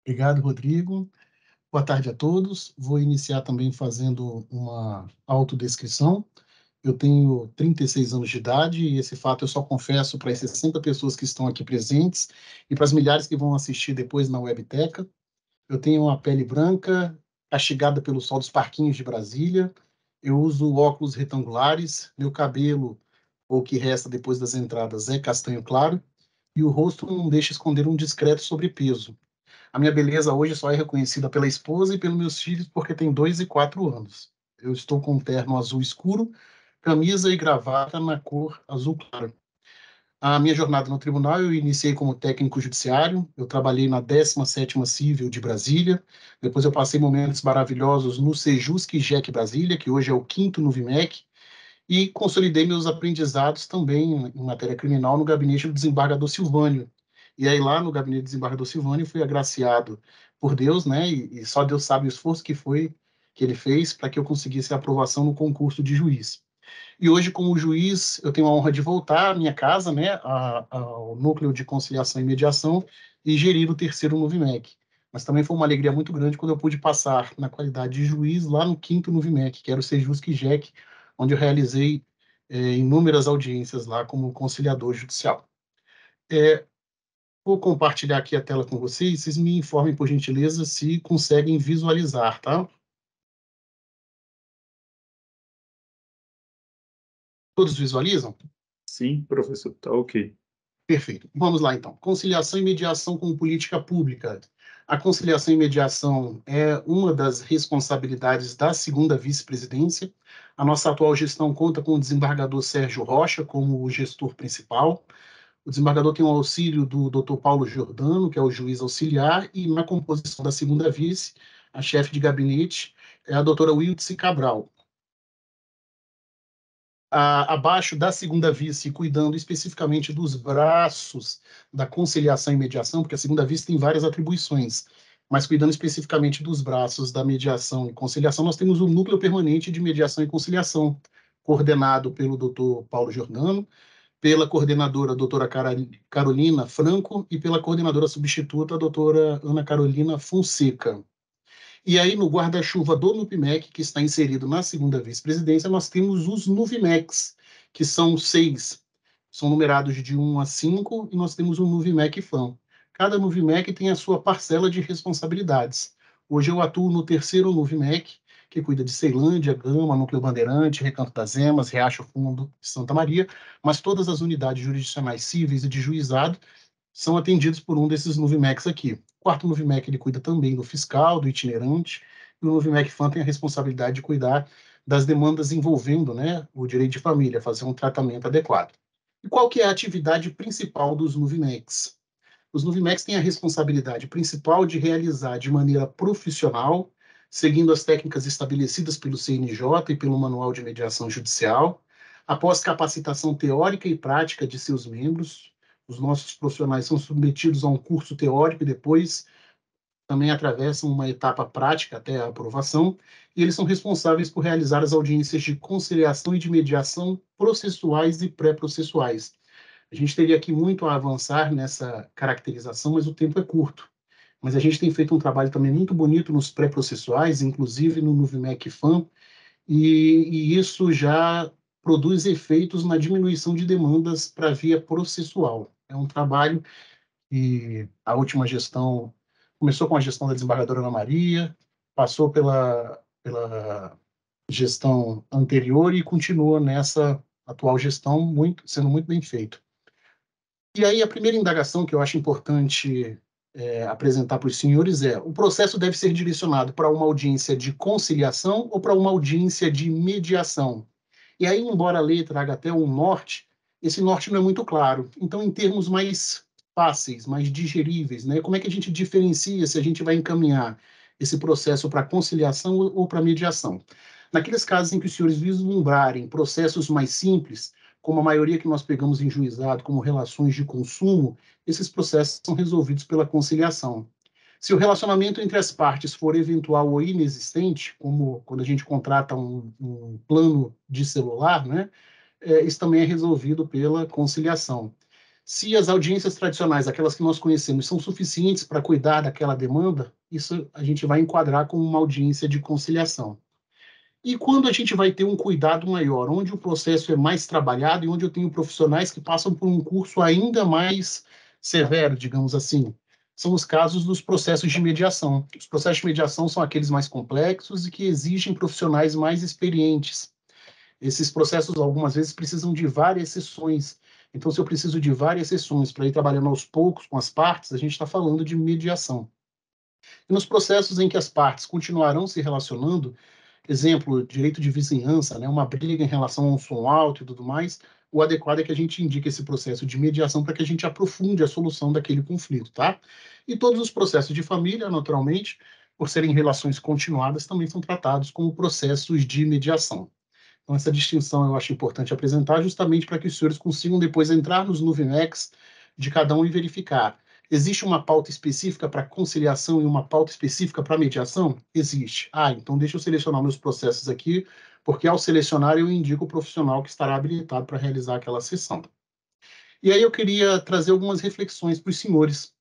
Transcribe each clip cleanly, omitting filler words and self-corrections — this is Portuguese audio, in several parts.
Obrigado, Rodrigo. Boa tarde a todos. Vou iniciar também fazendo uma autodescrição. Eu tenho 36 anos de idade e esse fato eu só confesso para as 60 pessoas que estão aqui presentes e para as milhares que vão assistir depois na Webteca. Eu tenho uma pele branca, castigada pelo sol dos parquinhos de Brasília. Eu uso óculos retangulares. Meu cabelo, ou o que resta depois das entradas, é castanho claro. E o rosto não deixa esconder um discreto sobrepeso. A minha beleza hoje só é reconhecida pela esposa e pelos meus filhos porque tem 2 e 4 anos. Eu estou com um terno azul escuro, camisa e gravata na cor azul claro. A minha jornada no tribunal eu iniciei como técnico judiciário, eu trabalhei na 17ª Civil de Brasília, depois eu passei momentos maravilhosos no Sejusc JEC Brasília, que hoje é o 5º no VMEC, e consolidei meus aprendizados também em matéria criminal no gabinete do desembargador Silvânio. E aí lá no gabinete do desembargador Silvânio fui agraciado por Deus, né? E só Deus sabe o esforço que ele fez para que eu conseguisse a aprovação no concurso de juiz. E hoje, como juiz, eu tenho a honra de voltar à minha casa, né, ao Núcleo de Conciliação e Mediação e gerir o terceiro Nuvimec. Mas também foi uma alegria muito grande quando eu pude passar na qualidade de juiz lá no quinto Nuvimec, que era o Sejusc JEC, onde eu realizei inúmeras audiências lá como conciliador judicial. É, vou compartilhar aqui a tela com vocês. Vocês me informem, por gentileza, se conseguem visualizar, tá? Todos visualizam? Sim, professor, tá ok. Perfeito. Vamos lá, então. Conciliação e mediação como política pública. A conciliação e mediação é uma das responsabilidades da segunda vice-presidência. A nossa atual gestão conta com o desembargador Sérgio Rocha como o gestor principal. O desembargador tem o auxílio do Dr. Paulo Giordano, que é o juiz auxiliar, e na composição da segunda vice, a chefe de gabinete é a doutora Wiltse Cabral. Abaixo da segunda vice, cuidando especificamente dos braços da conciliação e mediação, porque a segunda vice tem várias atribuições, mas cuidando especificamente dos braços da mediação e conciliação, nós temos o Núcleo Permanente de Mediação e Conciliação, coordenado pelo Dr. Paulo Giordano, pela coordenadora doutora Carolina Franco e pela coordenadora substituta, a doutora Ana Carolina Fonseca. E aí, no guarda-chuva do NUPMEC, que está inserido na segunda vice-presidência, nós temos os NUVMECs, que são 6. São numerados de 1 a 5, e nós temos o NUVMEC FAM. Cada NUVMEC tem a sua parcela de responsabilidades. Hoje eu atuo no terceiro NUVMEC, que cuida de Ceilândia, Gama, Núcleo Bandeirante, Recanto das Emas, Riacho Fundo e Santa Maria, mas todas as unidades jurisdicionais cíveis e de juizado são atendidos por um desses Nuvimecs aqui. O quarto Nuvimec ele cuida também do fiscal, do itinerante, e o Nuvimec FAM tem a responsabilidade de cuidar das demandas envolvendo, né, o direito de família, fazer um tratamento adequado. E qual que é a atividade principal dos Nuvimecs? Os Nuvimecs têm a responsabilidade principal de realizar de maneira profissional, seguindo as técnicas estabelecidas pelo CNJ e pelo Manual de Mediação Judicial, após capacitação teórica e prática de seus membros. Os nossos profissionais são submetidos a um curso teórico e depois também atravessam uma etapa prática até a aprovação, e eles são responsáveis por realizar as audiências de conciliação e de mediação processuais e pré-processuais. A gente teria aqui muito a avançar nessa caracterização, mas o tempo é curto. Mas a gente tem feito um trabalho também muito bonito nos pré-processuais, inclusive no Nuvimec FAM, e isso já produz efeitos na diminuição de demandas para a via processual. É um trabalho que a última gestão começou com a gestão da desembargadora Ana Maria, passou pela gestão anterior e continua nessa atual gestão sendo muito bem feito. E aí a primeira indagação que eu acho importante apresentar para os senhores é: o processo deve ser direcionado para uma audiência de conciliação ou para uma audiência de mediação? E aí, embora a lei traga até um norte, esse norte não é muito claro. Então, em termos mais fáceis, mais digeríveis, né, como é que a gente diferencia se a gente vai encaminhar esse processo para conciliação ou para mediação? Naqueles casos em que os senhores vislumbrarem processos mais simples, como a maioria que nós pegamos em juizado, como relações de consumo, esses processos são resolvidos pela conciliação. Se o relacionamento entre as partes for eventual ou inexistente, como quando a gente contrata um plano de celular, né, isso também é resolvido pela conciliação. Se as audiências tradicionais, aquelas que nós conhecemos, são suficientes para cuidar daquela demanda, isso a gente vai enquadrar como uma audiência de conciliação. E quando a gente vai ter um cuidado maior, onde o processo é mais trabalhado e onde eu tenho profissionais que passam por um curso ainda mais severo, digamos assim, são os casos dos processos de mediação. Os processos de mediação são aqueles mais complexos e que exigem profissionais mais experientes. Esses processos, algumas vezes, precisam de várias sessões. Então, se eu preciso de várias sessões para ir trabalhando aos poucos com as partes, a gente está falando de mediação. E nos processos em que as partes continuarão se relacionando, exemplo, direito de vizinhança, né, uma briga em relação a um som alto e tudo mais, o adequado é que a gente indique esse processo de mediação para que a gente aprofunde a solução daquele conflito, tá? E todos os processos de família, naturalmente, por serem relações continuadas, também são tratados como processos de mediação. Então, essa distinção eu acho importante apresentar, justamente para que os senhores consigam depois entrar nos Nuvimex de cada um e verificar. Existe uma pauta específica para conciliação e uma pauta específica para mediação? Existe. Então deixa eu selecionar meus processos aqui, porque ao selecionar eu indico o profissional que estará habilitado para realizar aquela sessão. E aí eu queria trazer algumas reflexões para os senhores.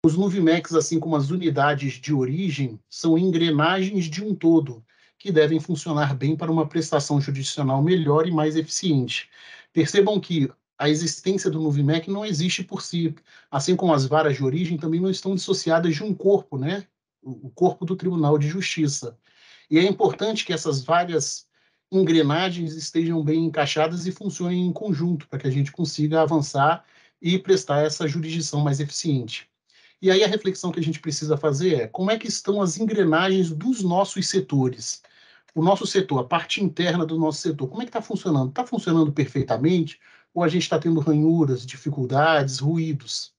Os Nuvimex, assim como as unidades de origem, são engrenagens de um todo, que devem funcionar bem para uma prestação jurisdicional melhor e mais eficiente. Percebam que a existência do Nuvimec não existe por si, assim como as varas de origem também não estão dissociadas de um corpo, né? O corpo do Tribunal de Justiça. E é importante que essas várias engrenagens estejam bem encaixadas e funcionem em conjunto, para que a gente consiga avançar e prestar essa jurisdição mais eficiente. E aí a reflexão que a gente precisa fazer é como é que estão as engrenagens dos nossos setores? O nosso setor, a parte interna do nosso setor, como é que está funcionando? Está funcionando perfeitamente? Ou a gente está tendo ranhuras, dificuldades, ruídos?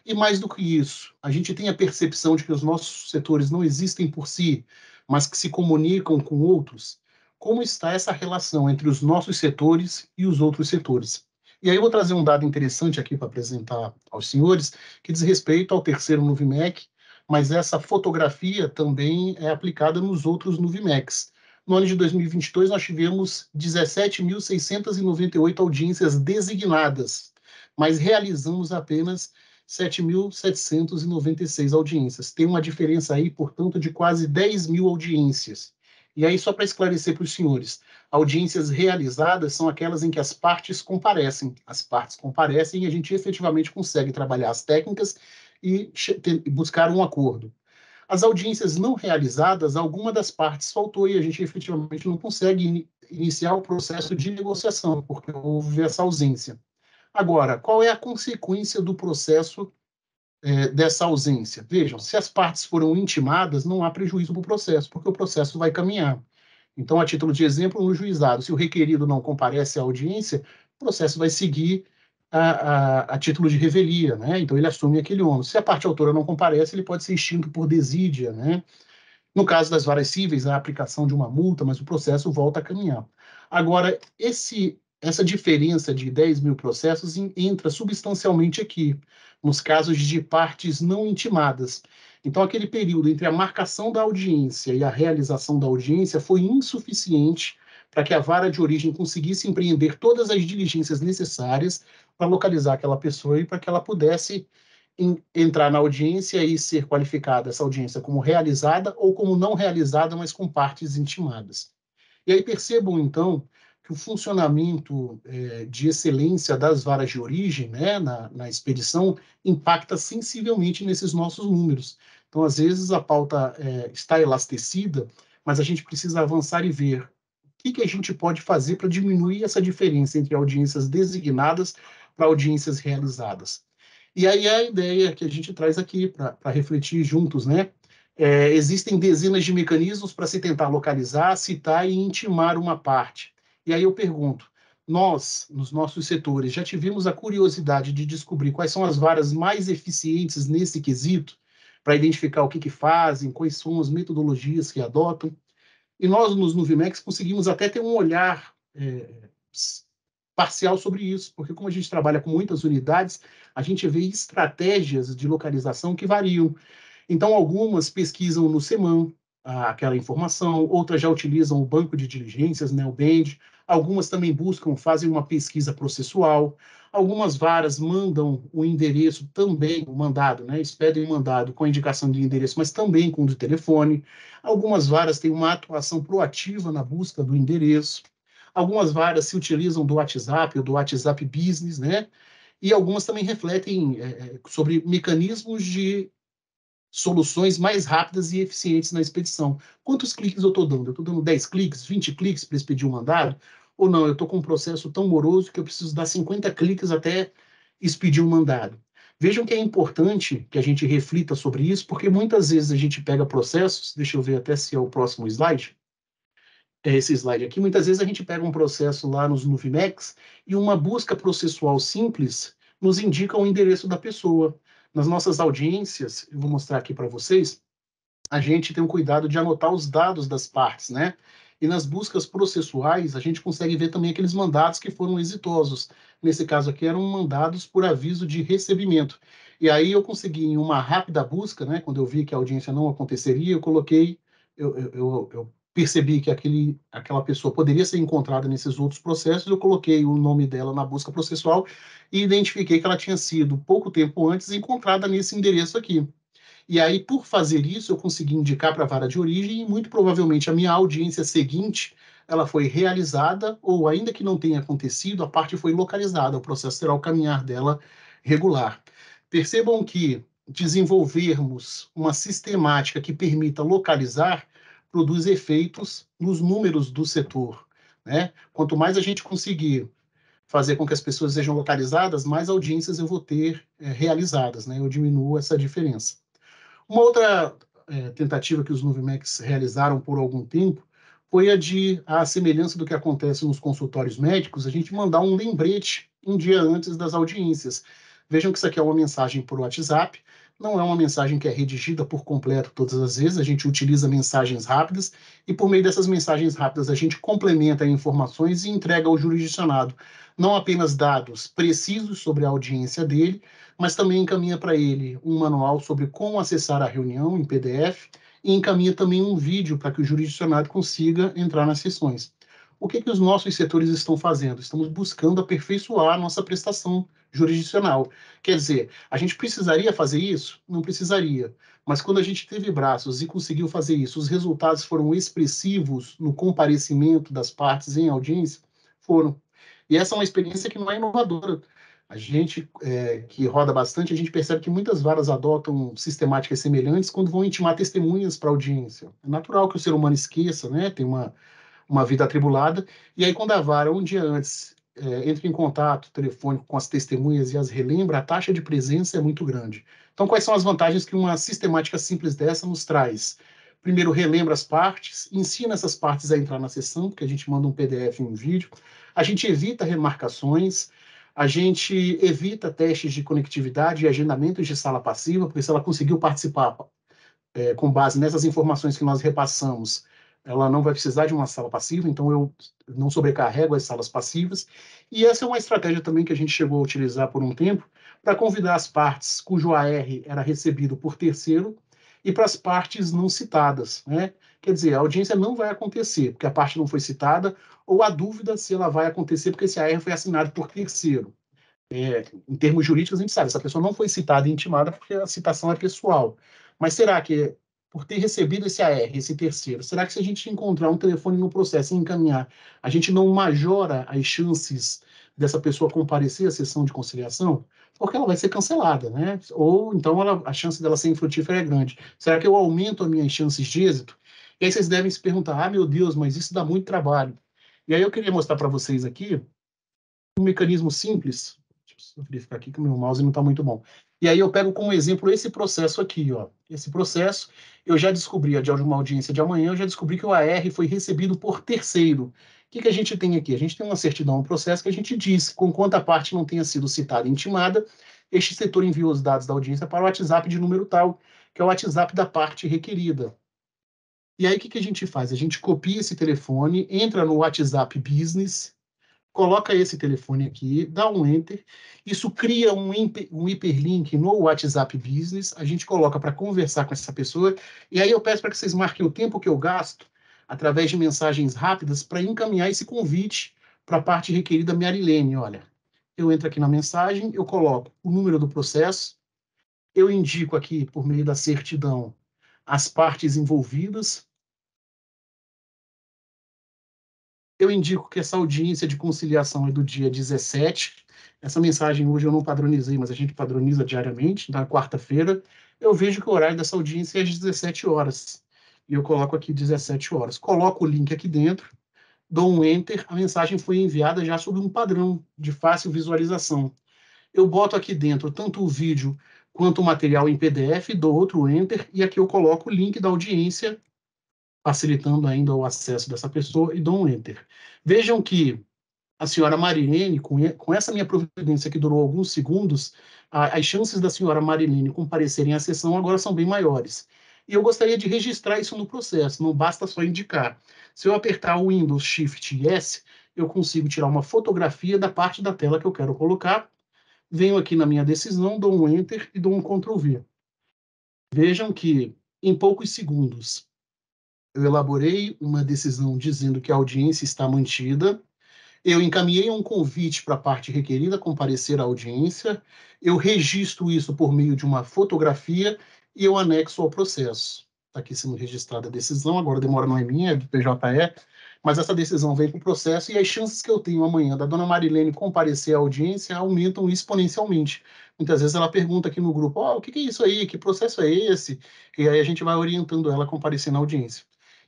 E mais do que isso, a gente tem a percepção de que os nossos setores não existem por si, mas que se comunicam com outros? Como está essa relação entre os nossos setores e os outros setores? E aí eu vou trazer um dado interessante aqui para apresentar aos senhores, que diz respeito ao terceiro Nuvimec, mas essa fotografia também é aplicada nos outros Nuvimecs. No ano de 2022, nós tivemos 17.698 audiências designadas, mas realizamos apenas 7.796 audiências. Tem uma diferença aí, portanto, de quase 10 mil audiências. E aí, só para esclarecer para os senhores, audiências realizadas são aquelas em que as partes comparecem. As partes comparecem e a gente efetivamente consegue trabalhar as técnicas e buscar um acordo. As audiências não realizadas, alguma das partes faltou e a gente efetivamente não consegue iniciar o processo de negociação, porque houve essa ausência. Agora, qual é a consequência do processo dessa ausência? Vejam, se as partes foram intimadas, não há prejuízo para o processo, porque o processo vai caminhar. Então, a título de exemplo, no juizado, se o requerido não comparece à audiência, o processo vai seguir a título de revelia, né? Então, ele assume aquele ônus. Se a parte autora não comparece, ele pode ser extinto por desídia, né? No caso das varas cíveis, a aplicação de uma multa, mas o processo volta a caminhar. Agora, essa diferença de 10 mil processos entra substancialmente aqui, nos casos de partes não intimadas. Então, aquele período entre a marcação da audiência e a realização da audiência foi insuficiente para que a vara de origem conseguisse empreender todas as diligências necessárias para localizar aquela pessoa e para que ela pudesse entrar na audiência e ser qualificada essa audiência como realizada ou como não realizada, mas com partes intimadas. E aí percebam, então, que o funcionamento de excelência das varas de origem, né, na expedição, impacta sensivelmente nesses nossos números. Então, às vezes, a pauta está elastecida, mas a gente precisa avançar e ver o que a gente pode fazer para diminuir essa diferença entre audiências designadas para audiências realizadas. E aí a ideia que a gente traz aqui para refletir juntos, né? Existem dezenas de mecanismos para se tentar localizar, citar e intimar uma parte. E aí eu pergunto, nós, nos nossos setores, já tivemos a curiosidade de descobrir quais são as varas mais eficientes nesse quesito, para identificar o que fazem, quais são as metodologias que adotam? E nós, nos Nuvimex, conseguimos até ter um olhar parcial sobre isso, porque como a gente trabalha com muitas unidades, a gente vê estratégias de localização que variam. Então, algumas pesquisam no CEMAN aquela informação, outras já utilizam o banco de diligências, né, o BEND, algumas também fazem uma pesquisa processual, Algumas varas mandam o endereço também, o mandado, né? Eles pedem o mandado com a indicação de endereço, mas também com o do telefone. Algumas varas têm uma atuação proativa na busca do endereço. Algumas varas se utilizam do WhatsApp ou do WhatsApp Business, né? E algumas também refletem sobre mecanismos de soluções mais rápidas e eficientes na expedição. Quantos cliques eu estou dando? Eu estou dando 10 cliques, 20 cliques para expedir um mandado? Ou não, eu estou com um processo tão moroso que eu preciso dar 50 cliques até expedir um mandado. Vejam que é importante que a gente reflita sobre isso, porque muitas vezes a gente pega processos, deixa eu ver até se é o próximo slide, é esse slide aqui, muitas vezes a gente pega um processo lá nos Nuvimex e uma busca processual simples nos indica o endereço da pessoa. Nas nossas audiências, eu vou mostrar aqui para vocês, a gente tem o cuidado de anotar os dados das partes, né? E nas buscas processuais, a gente consegue ver também aqueles mandados que foram exitosos. Nesse caso aqui, eram mandados por aviso de recebimento. E aí eu consegui, em uma rápida busca, né? Quando eu vi que a audiência não aconteceria, eu coloquei, eu percebi que aquela pessoa poderia ser encontrada nesses outros processos, eu coloquei o nome dela na busca processual e identifiquei que ela tinha sido, pouco tempo antes, encontrada nesse endereço aqui. E aí, por fazer isso, eu consegui indicar para a vara de origem e, muito provavelmente, a minha audiência seguinte, ela foi realizada, ou ainda que não tenha acontecido, a parte foi localizada, o processo terá o caminhar dela regular. Percebam que desenvolvermos uma sistemática que permita localizar produz efeitos nos números do setor, né? Quanto mais a gente conseguir fazer com que as pessoas sejam localizadas, mais audiências eu vou ter realizadas, né? Eu diminuo essa diferença. Uma outra tentativa que os Nuvimex realizaram por algum tempo foi a de, à semelhança do que acontece nos consultórios médicos, a gente mandar um lembrete um dia antes das audiências. Vejam que isso aqui é uma mensagem por WhatsApp, não é uma mensagem que é redigida por completo todas as vezes, a gente utiliza mensagens rápidas e por meio dessas mensagens rápidas a gente complementa informações e entrega ao jurisdicionado não apenas dados precisos sobre a audiência dele, mas também encaminha para ele um manual sobre como acessar a reunião em PDF e encaminha também um vídeo para que o jurisdicionado consiga entrar nas sessões. O que os nossos setores estão fazendo? Estamos buscando aperfeiçoar a nossa prestação jurisdicional. Quer dizer, a gente precisaria fazer isso? Não precisaria. Mas quando a gente teve braços e conseguiu fazer isso, os resultados foram expressivos no comparecimento das partes em audiência? Foram. E essa é uma experiência que não é inovadora. A gente que roda bastante, a gente percebe que muitas varas adotam sistemáticas semelhantes quando vão intimar testemunhas para a audiência. É natural que o ser humano esqueça, né? Tem uma vida atribulada, e aí quando a vara, um dia antes, entra em contato telefônico com as testemunhas e as relembra, a taxa de presença é muito grande. Então, quais são as vantagens que uma sistemática simples dessa nos traz? Primeiro, relembra as partes, ensina essas partes a entrar na sessão, porque a gente manda um PDF e um vídeo. A gente evita remarcações, a gente evita testes de conectividade e agendamentos de sala passiva, porque se ela conseguiu participar com base nessas informações que nós repassamos, ela não vai precisar de uma sala passiva, então eu não sobrecarrego as salas passivas. E essa é uma estratégia também que a gente chegou a utilizar por um tempo para convidar as partes cujo AR era recebido por terceiro e para as partes não citadas, né? Quer dizer, a audiência não vai acontecer porque a parte não foi citada ou a dúvida se ela vai acontecer porque esse AR foi assinado por terceiro. Em termos jurídicos, a gente sabe, essa pessoa não foi citada e intimada porque a citação é pessoal. Mas será que, por ter recebido esse AR, esse terceiro, será que se a gente encontrar um telefone no processo e encaminhar, a gente não majora as chances dessa pessoa comparecer à sessão de conciliação? Porque ela vai ser cancelada, né? Ou então a chance dela ser infrutífera é grande. Será que eu aumento as minhas chances de êxito? E aí vocês devem se perguntar, ah, meu Deus, mas isso dá muito trabalho. E aí eu queria mostrar para vocês aqui um mecanismo simples. Deixa eu verificar aqui que o meu mouse não está muito bom. E aí eu pego como exemplo esse processo aqui, ó. Esse processo, eu já descobri, de uma audiência de amanhã, eu já descobri que o AR foi recebido por terceiro. O que a gente tem aqui? A gente tem uma certidão no processo que a gente diz, conquanto a parte não tenha sido citada e intimada, este setor enviou os dados da audiência para o WhatsApp de número tal, que é o WhatsApp da parte requerida. E aí o que a gente faz? A gente copia esse telefone, entra no WhatsApp Business, coloca esse telefone aqui, dá um enter, isso cria um hiperlink no WhatsApp Business, a gente coloca para conversar com essa pessoa, e aí eu peço para que vocês marquem o tempo que eu gasto, através de mensagens rápidas, para encaminhar esse convite para a parte requerida Marilene, olha. eu entro aqui na mensagem, eu coloco o número do processo, eu indico aqui, por meio da certidão, as partes envolvidas, eu indico que essa audiência de conciliação é do dia 17. Essa mensagem hoje eu não padronizei, mas a gente padroniza diariamente, na quarta-feira. Eu vejo que o horário dessa audiência é às 17 horas. E eu coloco aqui 17 horas. Coloco o link aqui dentro, dou um Enter, a mensagem foi enviada já sob um padrão de fácil visualização. Eu boto aqui dentro tanto o vídeo quanto o material em PDF, dou outro Enter, e aqui eu coloco o link da audiência, facilitando ainda o acesso dessa pessoa, e dou um Enter. Vejam que a senhora Marilene, com essa minha providência que durou alguns segundos, as chances da senhora Marilene comparecerem à sessão agora são bem maiores. E eu gostaria de registrar isso no processo, não basta só indicar. Se eu apertar o Windows Shift e S, eu consigo tirar uma fotografia da parte da tela que eu quero colocar, venho aqui na minha decisão, dou um Enter e dou um Ctrl V. Vejam que, em poucos segundos, eu elaborei uma decisão dizendo que a audiência está mantida, eu encaminhei um convite para a parte requerida comparecer à audiência, eu registro isso por meio de uma fotografia e eu anexo ao processo. Está aqui sendo registrada a decisão, agora demora não é minha, é do PJE, mas essa decisão vem para o processo e as chances que eu tenho amanhã da dona Marilene comparecer à audiência aumentam exponencialmente. Muitas vezes ela pergunta aqui no grupo, o que é isso aí? Que processo é esse? E aí a gente vai orientando ela a comparecer na audiência.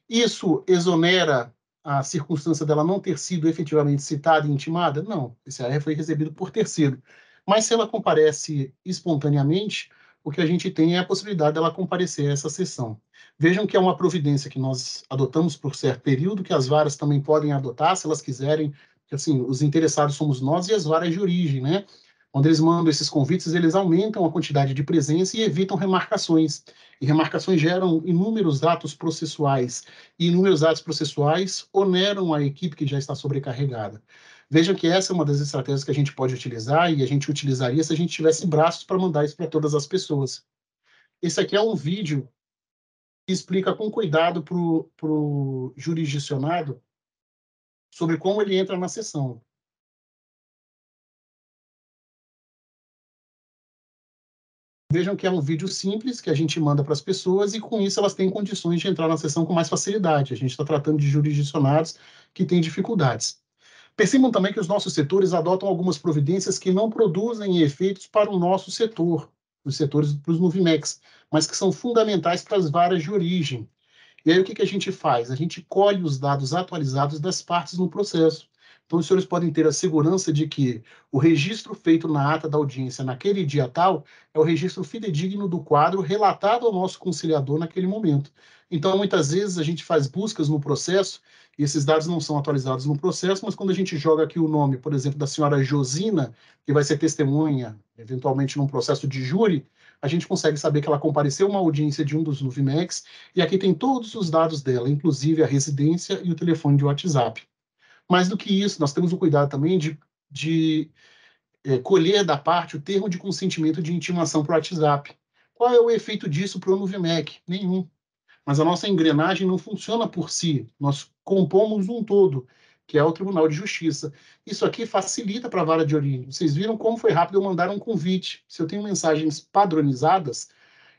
Isso exonera a circunstância dela não ter sido efetivamente citada e intimada? Não, esse AR foi recebido por terceiro. Mas se ela comparece espontaneamente, o que a gente tem é a possibilidade dela comparecer a essa sessão. Vejam que é uma providência que nós adotamos por certo período, que as varas também podem adotar, se elas quiserem, que assim, os interessados somos nós e as varas de origem, né? Quando eles mandam esses convites, eles aumentam a quantidade de presença e evitam remarcações. E remarcações geram inúmeros atos processuais. E inúmeros atos processuais oneram a equipe que já está sobrecarregada. Vejam que essa é uma das estratégias que a gente pode utilizar e a gente utilizaria se a gente tivesse braços para mandar isso para todas as pessoas. Esse aqui é um vídeo que explica com cuidado para o jurisdicionado sobre como ele entra na sessão. Vejam que é um vídeo simples que a gente manda para as pessoas e, com isso, elas têm condições de entrar na sessão com mais facilidade. A gente está tratando de jurisdicionados que têm dificuldades. Percebam também que os nossos setores adotam algumas providências que não produzem efeitos para o nosso setor, os setores para os Nuvimex, mas que são fundamentais para as varas de origem. E aí o que a gente faz? A gente colhe os dados atualizados das partes no processo. Então, os senhores podem ter a segurança de que o registro feito na ata da audiência naquele dia tal é o registro fidedigno do quadro relatado ao nosso conciliador naquele momento. Então, muitas vezes, a gente faz buscas no processo e esses dados não são atualizados no processo, mas quando a gente joga aqui o nome, por exemplo, da senhora Josina, que vai ser testemunha, eventualmente, num processo de júri, a gente consegue saber que ela compareceu a uma audiência de um dos Nuvimex, e aqui tem todos os dados dela, inclusive a residência e o telefone de WhatsApp. Mais do que isso, nós temos o cuidado também de colher da parte o termo de consentimento de intimação para o WhatsApp. Qual é o efeito disso para o Nuvimec? Nenhum. Mas a nossa engrenagem não funciona por si. Nós compomos um todo, que é o Tribunal de Justiça. Isso aqui facilita para a vara de origem. Vocês viram como foi rápido eu mandar um convite. Se eu tenho mensagens padronizadas,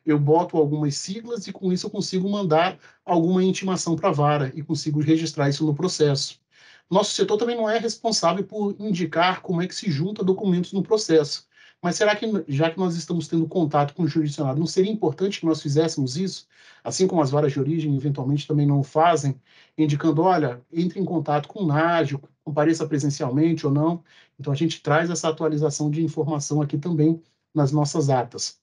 eu boto algumas siglas e com isso eu consigo mandar alguma intimação para a vara e consigo registrar isso no processo. Nosso setor também não é responsável por indicar como é que se junta documentos no processo. Mas será que, já que nós estamos tendo contato com o jurisdicionado, não seria importante que nós fizéssemos isso? Assim como as varas de origem eventualmente também não o fazem, indicando, olha, entre em contato com o NAGE, compareça presencialmente ou não. Então a gente traz essa atualização de informação aqui também nas nossas atas.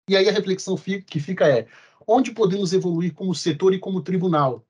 E aí a reflexão que fica é, onde podemos evoluir como setor e como tribunal?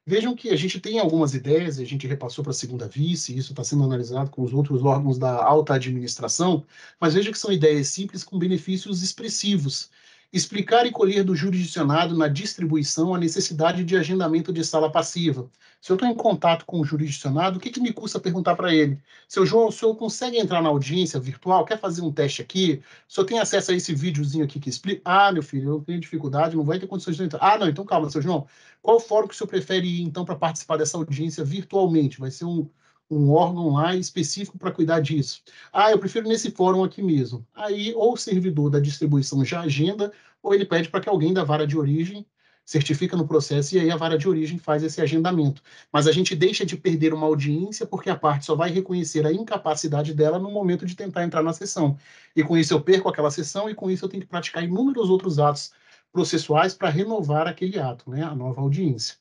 Vejam que a gente tem algumas ideias, a gente repassou para a segunda vice, isso está sendo analisado com os outros órgãos da alta administração, mas veja que são ideias simples com benefícios expressivos. Explicar e colher do jurisdicionado na distribuição a necessidade de agendamento de sala passiva. Se eu estou em contato com o jurisdicionado, o que me custa perguntar para ele? Seu João, o senhor consegue entrar na audiência virtual? Quer fazer um teste aqui? O senhor tem acesso a esse videozinho aqui que explica? Ah, meu filho, eu tenho dificuldade, não vai ter condições de entrar. Ah, não, então calma, seu João. Qual fórum que o senhor prefere ir, então, para participar dessa audiência virtualmente? Vai ser um um órgão lá específico para cuidar disso. Ah, eu prefiro nesse fórum aqui mesmo. Aí, ou o servidor da distribuição já agenda, ou ele pede para que alguém da vara de origem certifica no processo, e aí a vara de origem faz esse agendamento. Mas a gente deixa de perder uma audiência, porque a parte só vai reconhecer a incapacidade dela no momento de tentar entrar na sessão. E com isso eu perco aquela sessão, e com isso eu tenho que praticar inúmeros outros atos processuais para renovar aquele ato, né, a nova audiência.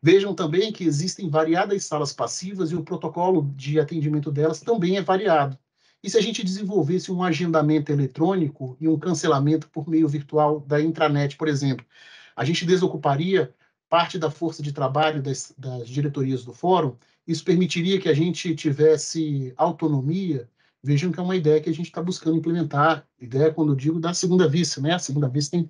Vejam também que existem variadas salas passivas e o protocolo de atendimento delas também é variado. E se a gente desenvolvesse um agendamento eletrônico e um cancelamento por meio virtual da intranet, por exemplo, a gente desocuparia parte da força de trabalho das diretorias do fórum. Isso permitiria que a gente tivesse autonomia. Vejam que é uma ideia que a gente está buscando implementar. Ideia, quando eu digo, da segunda vista, né? A segunda vista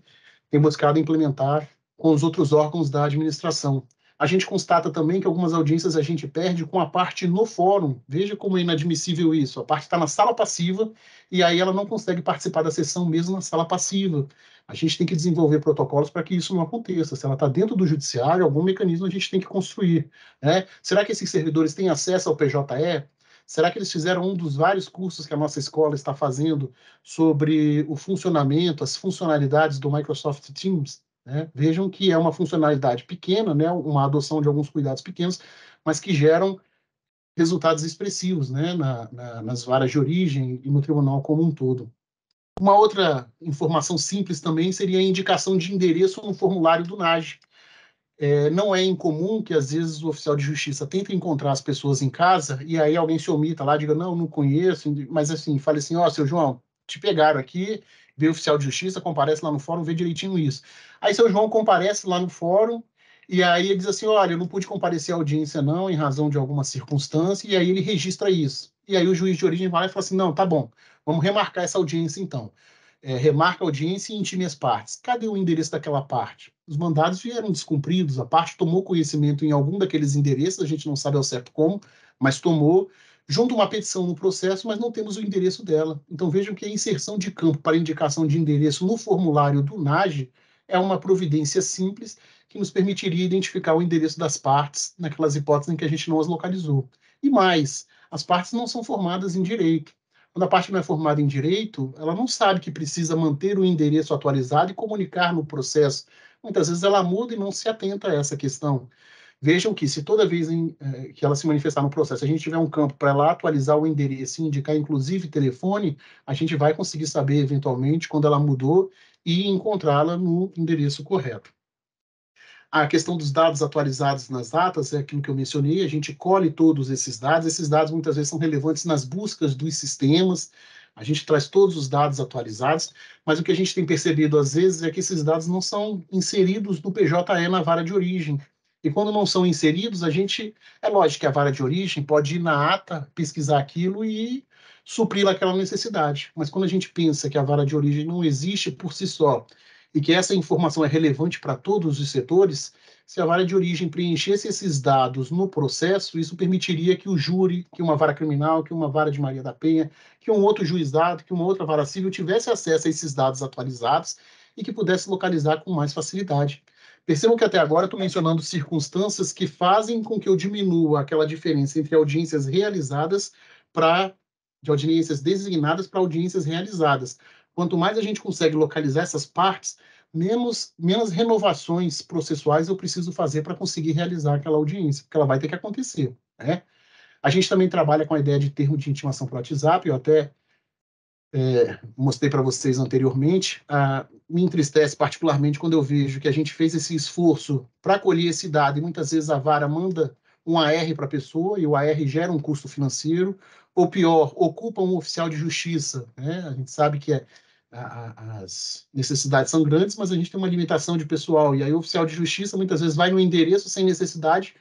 tem buscado implementar com os outros órgãos da administração. A gente constata também que algumas audiências a gente perde com a parte no fórum. Veja como é inadmissível isso. A parte está na sala passiva e aí ela não consegue participar da sessão mesmo na sala passiva. A gente tem que desenvolver protocolos para que isso não aconteça. Se ela está dentro do judiciário, algum mecanismo a gente tem que construir, né? Será que esses servidores têm acesso ao PJE? Será que eles fizeram um dos vários cursos que a nossa escola está fazendo sobre o funcionamento, as funcionalidades do Microsoft Teams? Né? Vejam que é uma funcionalidade pequena, né? Uma adoção de alguns cuidados pequenos, mas que geram resultados expressivos, né? Nas varas de origem e no tribunal como um todo. Uma outra informação simples também seria a indicação de endereço no formulário do NAGE. Não é incomum que, às vezes, o oficial de justiça tente encontrar as pessoas em casa e aí alguém se omita lá, diga, não conheço, mas assim, fale assim, ó, seu João, te pegaram aqui, vê o oficial de justiça, comparece lá no fórum, vê direitinho isso. Aí seu João comparece lá no fórum e aí ele diz assim, olha, eu não pude comparecer à audiência não, em razão de alguma circunstância, e aí ele registra isso. E aí o juiz de origem vai lá e fala assim, não, tá bom, vamos remarcar essa audiência então. Remarca a audiência e intime as partes. Cadê o endereço daquela parte? Os mandados vieram descumpridos, a parte tomou conhecimento em algum daqueles endereços, a gente não sabe ao certo como, mas tomou, junto uma petição no processo, mas não temos o endereço dela. Então vejam que a inserção de campo para indicação de endereço no formulário do NAGE é uma providência simples que nos permitiria identificar o endereço das partes naquelas hipóteses em que a gente não as localizou. E mais, as partes não são formadas em direito. Quando a parte não é formada em direito, ela não sabe que precisa manter o endereço atualizado e comunicar no processo. Muitas vezes ela muda e não se atenta a essa questão. Vejam que se toda vez que ela se manifestar no processo, a gente tiver um campo para ela atualizar o endereço e indicar inclusive telefone, a gente vai conseguir saber eventualmente quando ela mudou e encontrá-la no endereço correto. A questão dos dados atualizados nas atas é aquilo que eu mencionei, a gente colhe todos esses dados muitas vezes são relevantes nas buscas dos sistemas, a gente traz todos os dados atualizados, mas o que a gente tem percebido às vezes é que esses dados não são inseridos no PJE na vara de origem. E quando não são inseridos, é lógico que a vara de origem pode ir na ata, pesquisar aquilo e suprir aquela necessidade. Mas quando a gente pensa que a vara de origem não existe por si só, e que essa informação é relevante para todos os setores, se a vara de origem preenchesse esses dados no processo, isso permitiria que o júri, que uma vara criminal, que uma vara de Maria da Penha, que um outro juizado, que uma outra vara civil tivesse acesso a esses dados atualizados e que pudesse localizar com mais facilidade. Percebam que até agora estou mencionando circunstâncias que fazem com que eu diminua aquela diferença entre audiências realizadas de audiências designadas para audiências realizadas. Quanto mais a gente consegue localizar essas partes, menos renovações processuais eu preciso fazer para conseguir realizar aquela audiência, porque ela vai ter que acontecer, né? A gente também trabalha com a ideia de termo de intimação por WhatsApp, eu até mostrei para vocês anteriormente. Me entristece particularmente quando eu vejo que a gente fez esse esforço para colher esse dado e muitas vezes a vara manda um AR para a pessoa e o AR gera um custo financeiro, ou pior, ocupa um oficial de justiça, né? A gente sabe que as necessidades são grandes, mas a gente tem uma limitação de pessoal, e aí o oficial de justiça muitas vezes vai no endereço sem necessidade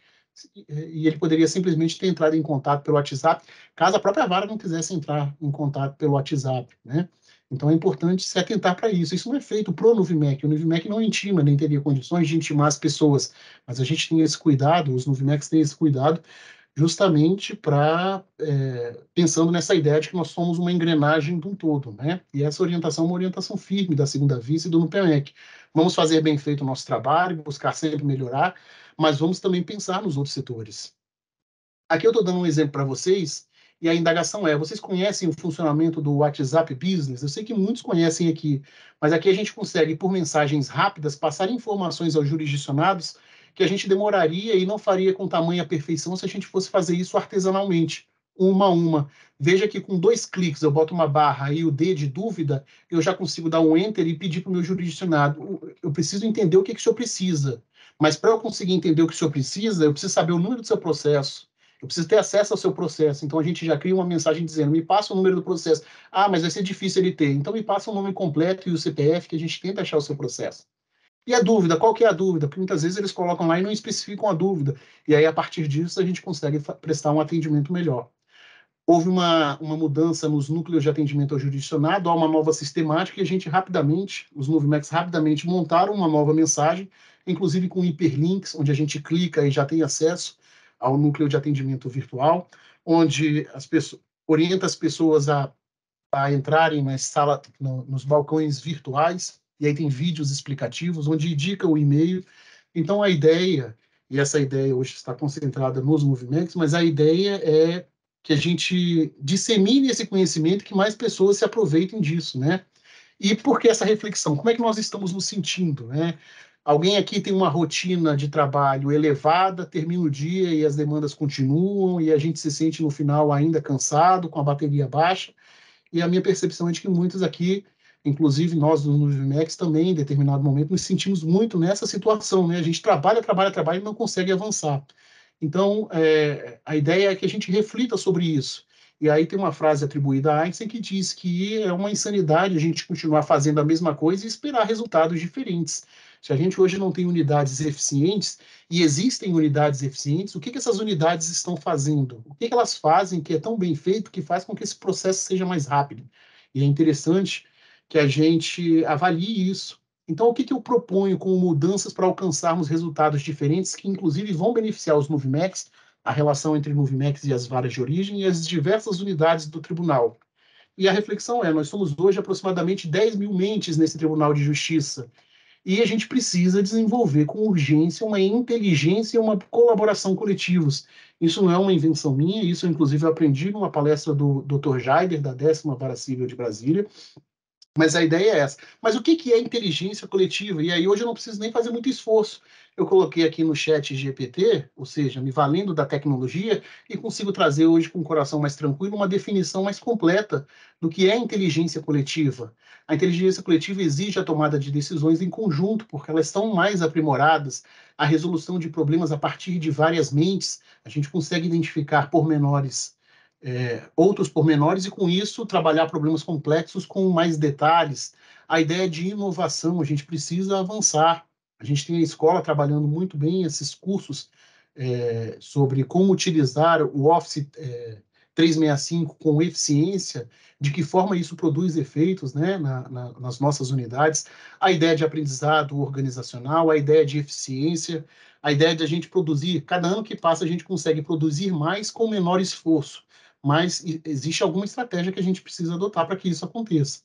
e ele poderia simplesmente ter entrado em contato pelo WhatsApp, caso a própria vara não quisesse entrar em contato pelo WhatsApp, né? Então é importante se atentar para isso. Isso não é feito pro Nuvimec. O Nuvimec não intima, nem teria condições de intimar as pessoas, mas a gente tem esse cuidado, os Nuvimecs têm esse cuidado justamente pensando nessa ideia de que nós somos uma engrenagem de um todo, né? E essa orientação é uma orientação firme da segunda vista e do NUPEMEC. Vamos fazer bem feito o nosso trabalho, buscar sempre melhorar, mas vamos também pensar nos outros setores. Aqui eu estou dando um exemplo para vocês, e a indagação é: vocês conhecem o funcionamento do WhatsApp Business? Eu sei que muitos conhecem aqui, mas aqui a gente consegue, por mensagens rápidas, passar informações aos jurisdicionados que a gente demoraria e não faria com tamanha perfeição se a gente fosse fazer isso artesanalmente, uma a uma. Veja que com 2 cliques eu boto uma barra e o D de dúvida, eu já consigo dar um Enter e pedir para o meu jurisdicionado. Eu preciso entender o que o senhor precisa, mas para eu conseguir entender o que o senhor precisa, eu preciso saber o número do seu processo. Eu preciso ter acesso ao seu processo. Então, a gente já cria uma mensagem dizendo: me passa o número do processo. Ah, mas vai ser difícil ele ter. Então, me passa o nome completo e o CPF, que a gente tenta achar o seu processo. E a dúvida, qual que é a dúvida? Porque muitas vezes eles colocam lá e não especificam a dúvida. E aí, a partir disso, a gente consegue prestar um atendimento melhor. Houve uma mudança nos núcleos de atendimento ao jurisdicionado, há uma nova sistemática e a gente rapidamente, os Movimex rapidamente montaram uma nova mensagem, inclusive com hiperlinks, onde a gente clica e já tem acesso ao núcleo de atendimento virtual, onde orienta as pessoas a entrarem na sala, nos balcões virtuais, e aí tem vídeos explicativos, onde indica o e-mail. Então, a ideia, e essa ideia hoje está concentrada nos movimentos, mas a ideia é que a gente dissemine esse conhecimento, que mais pessoas se aproveitem disso, né? E por que essa reflexão? Como é que nós estamos nos sentindo, né? Alguém aqui tem uma rotina de trabalho elevada, termina o dia e as demandas continuam, e a gente se sente no final ainda cansado, com a bateria baixa. E a minha percepção é de que muitos aqui, inclusive nós do Nuvimex, também, em determinado momento, nos sentimos muito nessa situação, né? A gente trabalha, trabalha, trabalha e não consegue avançar. Então, a ideia é que a gente reflita sobre isso. E aí tem uma frase atribuída a Einstein que diz que é uma insanidade a gente continuar fazendo a mesma coisa e esperar resultados diferentes. Se a gente hoje não tem unidades eficientes, e existem unidades eficientes, o que essas unidades estão fazendo? O que elas fazem que é tão bem feito que faz com que esse processo seja mais rápido? E é interessante que a gente avalie isso. Então, o que eu proponho com mudanças para alcançarmos resultados diferentes que, inclusive, vão beneficiar os Movimex, a relação entre Movimex e as varas de origem e as diversas unidades do tribunal? E a reflexão é: nós somos hoje aproximadamente 10 mil mentes nesse Tribunal de Justiça, e a gente precisa desenvolver com urgência uma inteligência e uma colaboração coletivos. Isso não é uma invenção minha, isso eu, inclusive, aprendi numa palestra do Dr. Jaider, da 10ª Vara Civil de Brasília, mas a ideia é essa. Mas o que é inteligência coletiva? E aí hoje eu não preciso nem fazer muito esforço. Eu coloquei aqui no chat GPT, ou seja, me valendo da tecnologia, e consigo trazer hoje com o coração mais tranquilo uma definição mais completa do que é inteligência coletiva. A inteligência coletiva exige a tomada de decisões em conjunto, porque elas estão mais aprimoradas, a resolução de problemas a partir de várias mentes, a gente consegue identificar pormenores, outros pormenores, e com isso trabalhar problemas complexos com mais detalhes. A ideia de inovação, a gente precisa avançar. A gente tem a escola trabalhando muito bem esses cursos sobre como utilizar o Office 365 com eficiência, de que forma isso produz efeitos, né, nas nossas unidades, a ideia de aprendizado organizacional, a ideia de eficiência, a ideia de a gente produzir, cada ano que passa a gente consegue produzir mais com menor esforço, mas existe alguma estratégia que a gente precisa adotar para que isso aconteça.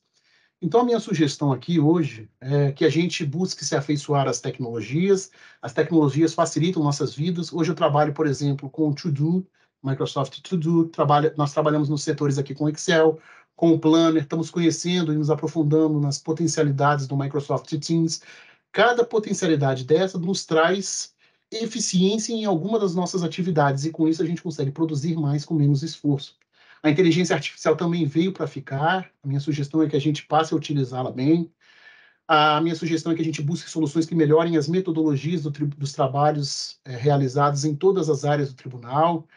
Então, a minha sugestão aqui hoje é que a gente busque se afeiçoar às tecnologias. As tecnologias facilitam nossas vidas. Hoje eu trabalho, por exemplo, com o To-Do, Microsoft To-Do. Nós trabalhamos nos setores aqui com Excel, com o Planner. Estamos conhecendo e nos aprofundando nas potencialidades do Microsoft Teams. Cada potencialidade dessa nos traz eficiência em alguma das nossas atividades, e com isso a gente consegue produzir mais com menos esforço. A inteligência artificial também veio para ficar. A minha sugestão é que a gente passe a utilizá-la bem. A minha sugestão é que a gente busque soluções que melhorem as metodologias dos trabalhos realizados em todas as áreas do tribunal,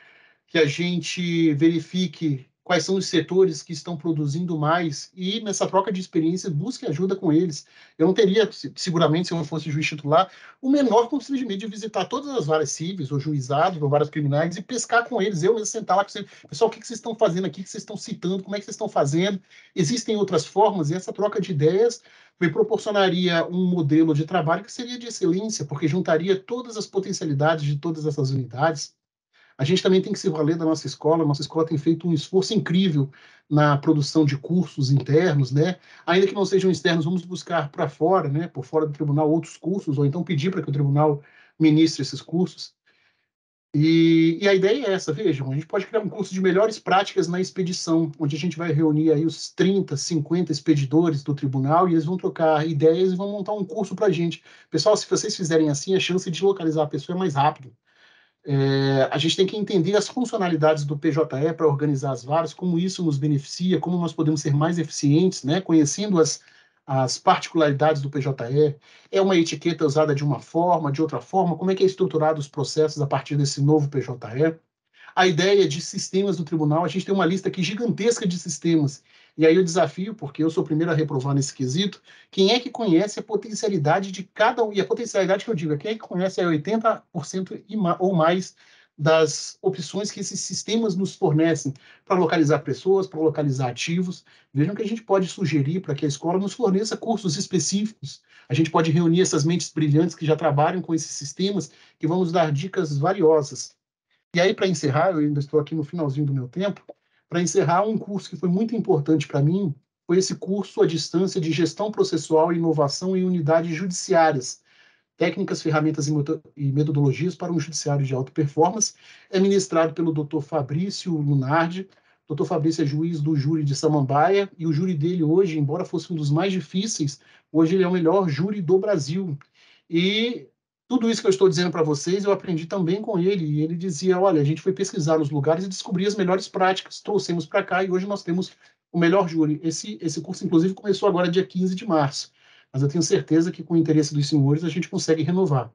que a gente verifique quais são os setores que estão produzindo mais e, nessa troca de experiência, busque ajuda com eles. Eu não teria, seguramente, se eu não fosse juiz titular, o menor constrangimento de visitar todas as varas cíveis, ou juizados, ou varas criminais, e pescar com eles. Eu mesmo sentar lá com vocês: pessoal, o que vocês estão fazendo aqui, o que vocês estão citando, como é que vocês estão fazendo? Existem outras formas, e essa troca de ideias me proporcionaria um modelo de trabalho que seria de excelência, porque juntaria todas as potencialidades de todas essas unidades. A gente também tem que se valer da nossa escola. A nossa escola tem feito um esforço incrível na produção de cursos internos, né? Ainda que não sejam externos, vamos buscar para fora, né? Por fora do tribunal, outros cursos, ou então pedir para que o tribunal ministre esses cursos. E a ideia é essa, vejam, a gente pode criar um curso de melhores práticas na expedição, onde a gente vai reunir aí os 30, 50 expedidores do tribunal e eles vão trocar ideias e vão montar um curso para a gente. Pessoal, se vocês fizerem assim, a chance de localizar a pessoa é mais rápido. A gente tem que entender as funcionalidades do PJE para organizar as varas, como isso nos beneficia, como nós podemos ser mais eficientes, né? Conhecendo as particularidades do PJE. É uma etiqueta usada de uma forma, de outra forma? Como é que é estruturado os processos a partir desse novo PJE? A ideia de sistemas do tribunal, a gente tem uma lista aqui gigantesca de sistemas. E aí eu desafio, porque eu sou o primeiro a reprovar nesse quesito, quem é que conhece a potencialidade de cada um? E a potencialidade que eu digo, quem é que conhece 80% ou mais das opções que esses sistemas nos fornecem para localizar pessoas, para localizar ativos. Vejam que a gente pode sugerir para que a escola nos forneça cursos específicos. A gente pode reunir essas mentes brilhantes que já trabalham com esses sistemas, que vão nos dar dicas valiosas. E aí, para encerrar, eu ainda estou aqui no finalzinho do meu tempo, para encerrar, um curso que foi muito importante para mim foi esse curso à distância de Gestão Processual e Inovação em Unidades Judiciárias, Técnicas, Ferramentas e Metodologias para um Judiciário de Alta Performance. É ministrado pelo Dr. Fabrício Lunardi. O Dr. Fabrício é juiz do júri de Samambaia, e o júri dele hoje, embora fosse um dos mais difíceis, hoje ele é o melhor júri do Brasil. E tudo isso que eu estou dizendo para vocês, eu aprendi também com ele. E ele dizia: olha, a gente foi pesquisar nos lugares e descobrir as melhores práticas, trouxemos para cá e hoje nós temos o melhor júri. Esse curso, inclusive, começou agora dia 15 de março. Mas eu tenho certeza que, com o interesse dos senhores, a gente consegue renovar.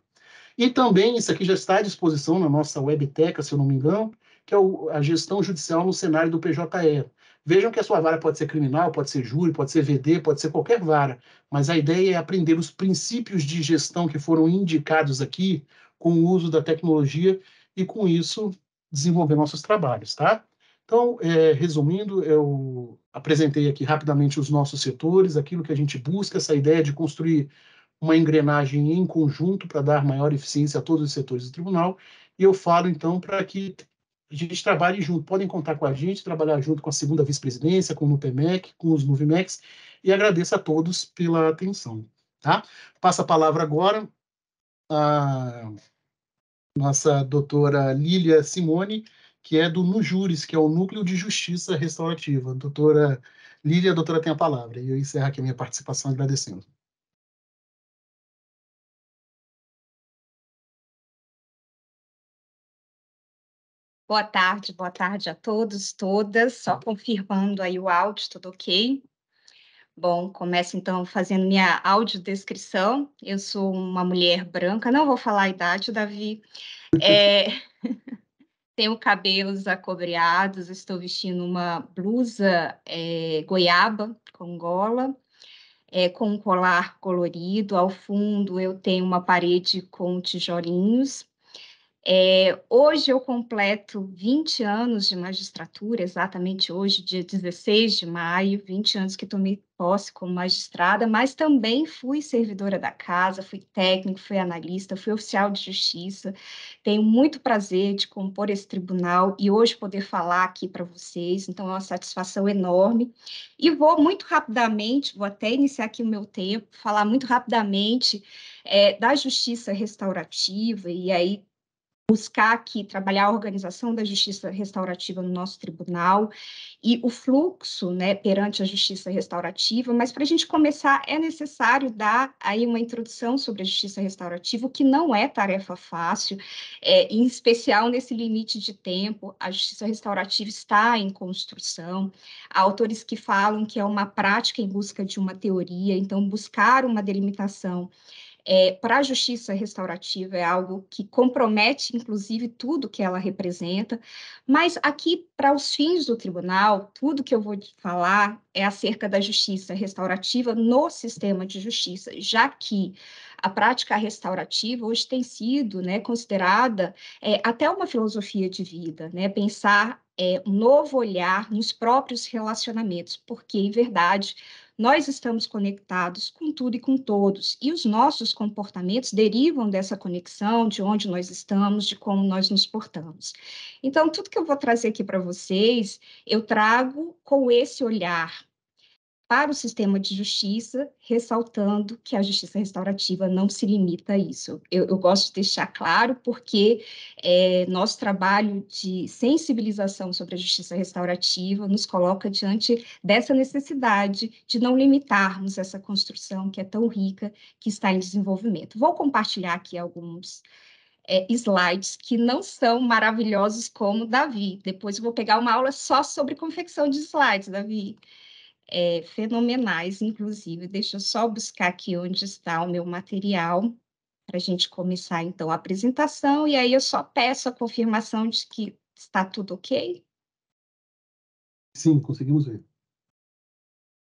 E também, isso aqui já está à disposição na nossa webteca, se eu não me engano, que é a gestão judicial no cenário do PJE. Vejam que a sua vara pode ser criminal, pode ser júri, pode ser VD, pode ser qualquer vara, mas a ideia é aprender os princípios de gestão que foram indicados aqui com o uso da tecnologia e, com isso, desenvolver nossos trabalhos, tá? Então, resumindo, eu apresentei aqui rapidamente os nossos setores, aquilo que a gente busca, essa ideia de construir uma engrenagem em conjunto para dar maior eficiência a todos os setores do tribunal, e eu falo, então, para que a gente trabalhe junto. Podem contar com a gente, trabalhar junto com a segunda vice-presidência, com o NUPEMEC, com os Movimex, e agradeço a todos pela atenção. Tá? Passo a palavra agora à nossa doutora Lília Simone, que é do NUJURES, que é o Núcleo de Justiça Restaurativa. Doutora Lília, a doutora tem a palavra, e eu encerro aqui a minha participação agradecendo. Boa tarde a todos, todas. Só confirmando aí o áudio, tudo ok? Bom, começo então fazendo minha audiodescrição. Eu sou uma mulher branca, não vou falar a idade, Davi. Tenho cabelos acobreados, estou vestindo uma blusa goiaba com gola, com um colar colorido. Ao fundo eu tenho uma parede com tijolinhos. Hoje eu completo 20 anos de magistratura, exatamente hoje, dia 16 de maio, 20 anos que tomei posse como magistrada, mas também fui servidora da casa, fui técnico, fui analista, fui oficial de justiça. Tenho muito prazer de compor esse tribunal e hoje poder falar aqui para vocês, então é uma satisfação enorme. E vou muito rapidamente, vou até iniciar aqui o meu tempo, falar muito rapidamente da justiça restaurativa, e aí buscar aqui trabalhar a organização da justiça restaurativa no nosso tribunal e o fluxo, né, perante a justiça restaurativa, mas para a gente começar é necessário dar aí uma introdução sobre a justiça restaurativa, o que não é tarefa fácil, em especial nesse limite de tempo. A justiça restaurativa está em construção, há autores que falam que é uma prática em busca de uma teoria, então buscar uma delimitação para a justiça restaurativa é algo que compromete, inclusive, tudo que ela representa, mas aqui, para os fins do tribunal, tudo que eu vou falar é acerca da justiça restaurativa no sistema de justiça, já que a prática restaurativa hoje tem sido, né, considerada até uma filosofia de vida, né, pensar um novo olhar nos próprios relacionamentos, porque, em verdade, nós estamos conectados com tudo e com todos, e os nossos comportamentos derivam dessa conexão, de onde nós estamos, de como nós nos portamos. Então, tudo que eu vou trazer aqui para vocês, eu trago com esse olhar para o sistema de justiça, ressaltando que a justiça restaurativa não se limita a isso. Eu gosto de deixar claro porque nosso trabalho de sensibilização sobre a justiça restaurativa nos coloca diante dessa necessidade de não limitarmos essa construção que é tão rica, que está em desenvolvimento. Vou compartilhar aqui alguns slides que não são maravilhosos como Davi. Depois eu vou pegar uma aula só sobre confecção de slides, Davi. Fenomenais, inclusive. Deixa eu só buscar aqui onde está o meu material para a gente começar, então, a apresentação, e aí eu só peço a confirmação de que está tudo ok. Sim, conseguimos ver.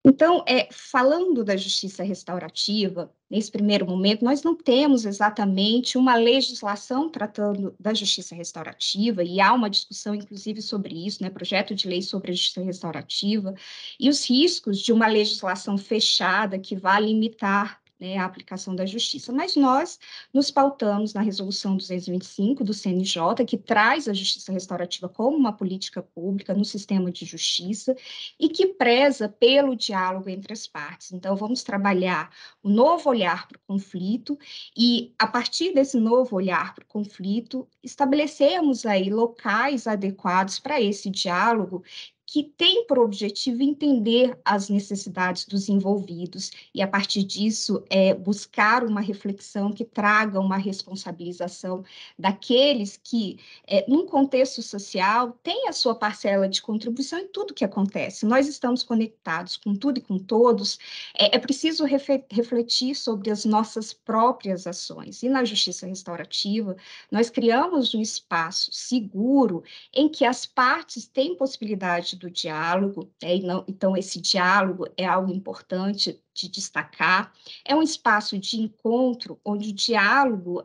Então, falando da justiça restaurativa, nesse primeiro momento, nós não temos exatamente uma legislação tratando da justiça restaurativa, e há uma discussão, inclusive, sobre isso, né, projeto de lei sobre a justiça restaurativa, e os riscos de uma legislação fechada que vá limitar, né, a aplicação da justiça. Mas nós nos pautamos na Resolução 225 do CNJ, que traz a justiça restaurativa como uma política pública no sistema de justiça, e que preza pelo diálogo entre as partes. Então, vamos trabalhar o novo olhar para o conflito e, a partir desse novo olhar para o conflito, estabelecemos aí locais adequados para esse diálogo que tem por objetivo entender as necessidades dos envolvidos e, a partir disso, buscar uma reflexão que traga uma responsabilização daqueles que, num contexto social, têm a sua parcela de contribuição em tudo que acontece. Nós estamos conectados com tudo e com todos, é preciso refletir sobre as nossas próprias ações. E na justiça restaurativa, nós criamos um espaço seguro em que as partes têm possibilidade do diálogo, né? Então, esse diálogo é algo importante de destacar. É um espaço de encontro onde o diálogo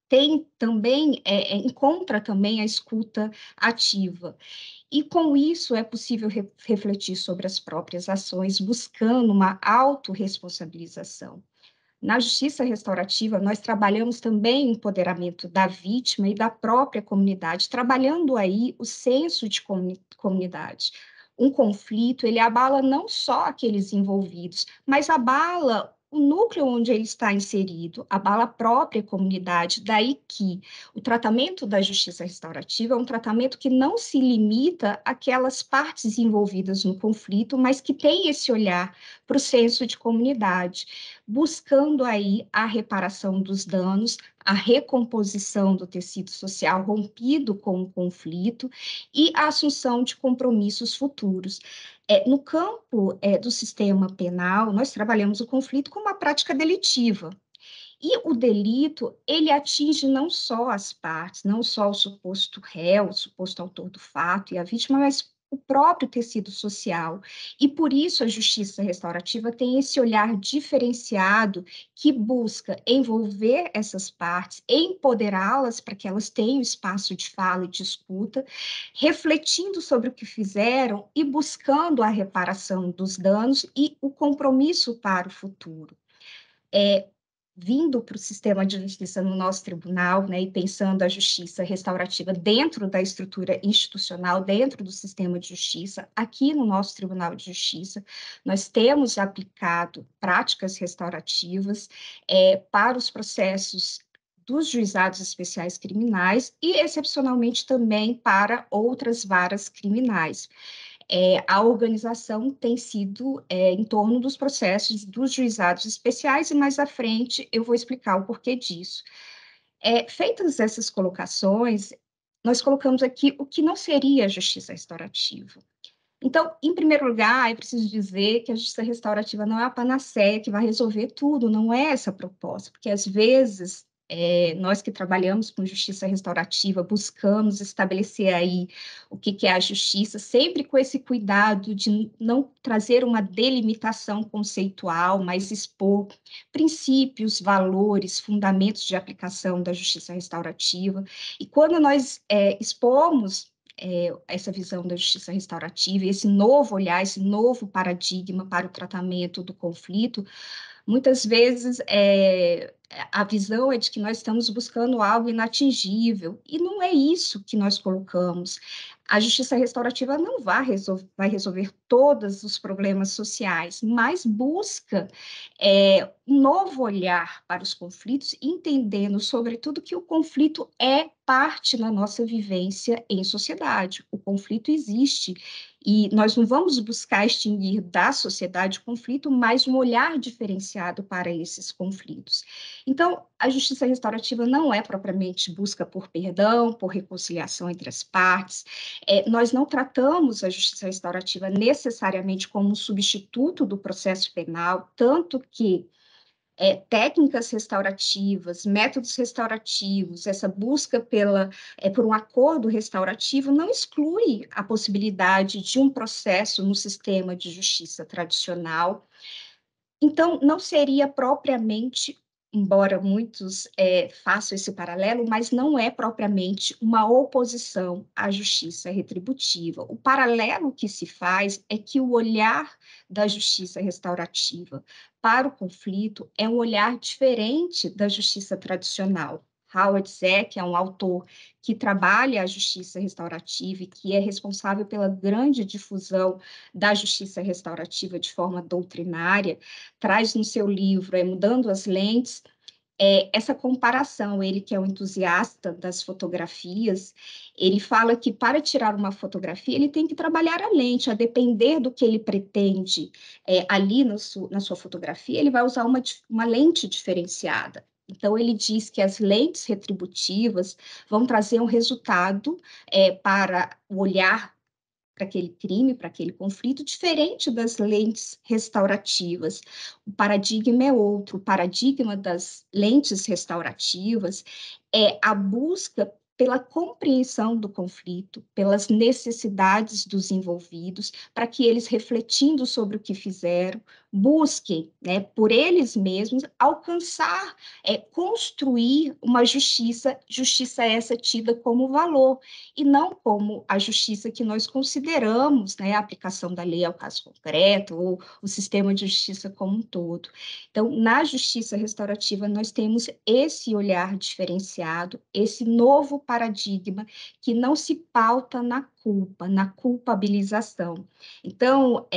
tem também, encontra também a escuta ativa. E com isso é possível refletir sobre as próprias ações, buscando uma autorresponsabilização. Na justiça restaurativa, nós trabalhamos também o empoderamento da vítima e da própria comunidade, trabalhando aí o senso de comunidade. Um conflito, ele abala não só aqueles envolvidos, mas abala o núcleo onde ele está inserido, abala a própria comunidade. Daí que o tratamento da justiça restaurativa é um tratamento que não se limita àquelas partes envolvidas no conflito, mas que tem esse olhar para o senso de comunidade, buscando aí a reparação dos danos, a recomposição do tecido social rompido com o conflito e a assunção de compromissos futuros. No campo do sistema penal, nós trabalhamos o conflito como uma prática delitiva. E o delito, ele atinge não só as partes, não só o suposto réu, o suposto autor do fato e a vítima, mas o próprio tecido social. E por isso a justiça restaurativa tem esse olhar diferenciado que busca envolver essas partes, empoderá-las para que elas tenham espaço de fala e de escuta, refletindo sobre o que fizeram e buscando a reparação dos danos e o compromisso para o futuro. Vindo para o sistema de justiça no nosso tribunal, né, e pensando a justiça restaurativa dentro da estrutura institucional, dentro do sistema de justiça, aqui no nosso Tribunal de Justiça, nós temos aplicado práticas restaurativas para os processos dos juizados especiais criminais e, excepcionalmente, também para outras varas criminais. A organização tem sido em torno dos processos dos juizados especiais, e mais à frente eu vou explicar o porquê disso. Feitas essas colocações, nós colocamos aqui o que não seria a justiça restaurativa. Então, em primeiro lugar, é preciso dizer que a justiça restaurativa não é a panaceia que vai resolver tudo, não é essa a proposta, porque às vezes nós que trabalhamos com justiça restaurativa buscamos estabelecer aí o que é a justiça, sempre com esse cuidado de não trazer uma delimitação conceitual, mas expor princípios, valores, fundamentos de aplicação da justiça restaurativa. E quando nós expomos essa visão da justiça restaurativa, esse novo olhar, esse novo paradigma para o tratamento do conflito, muitas vezes a visão é de que nós estamos buscando algo inatingível, e não é isso que nós colocamos. A justiça restaurativa não vai resolver todos os problemas sociais, mas busca um novo olhar para os conflitos, entendendo, sobretudo, que o conflito é parte da nossa vivência em sociedade. O conflito existe e nós não vamos buscar extinguir da sociedade o conflito, mas um olhar diferenciado para esses conflitos. Então, a justiça restaurativa não é propriamente busca por perdão, por reconciliação entre as partes. Nós não tratamos a justiça restaurativa necessariamente como um substituto do processo penal, tanto que técnicas restaurativas, métodos restaurativos, essa busca por um acordo restaurativo não exclui a possibilidade de um processo no sistema de justiça tradicional. Então, não seria propriamente, embora muitos façam esse paralelo, mas não é propriamente uma oposição à justiça retributiva. O paralelo que se faz é que o olhar da justiça restaurativa para o conflito é um olhar diferente da justiça tradicional. Howard Zeck é um autor que trabalha a justiça restaurativa e que é responsável pela grande difusão da justiça restaurativa de forma doutrinária, traz no seu livro, Mudando as Lentes, essa comparação. Ele que é um entusiasta das fotografias, ele fala que para tirar uma fotografia, ele tem que trabalhar a lente, a depender do que ele pretende ali na sua fotografia, ele vai usar uma lente diferenciada. Então, ele diz que as lentes retributivas vão trazer um resultado para o olhar para aquele crime, para aquele conflito, diferente das lentes restaurativas. O paradigma é outro. O paradigma das lentes restaurativas é a busca pela compreensão do conflito, pelas necessidades dos envolvidos, para que eles, refletindo sobre o que fizeram, busquem, né, por eles mesmos, alcançar, construir uma justiça essa tida como valor, e não como a justiça que nós consideramos, né, a aplicação da lei ao caso concreto, ou o sistema de justiça como um todo. Então, na justiça restaurativa, nós temos esse olhar diferenciado, esse novo paradigma que não se pauta na culpa, na culpabilização. Então,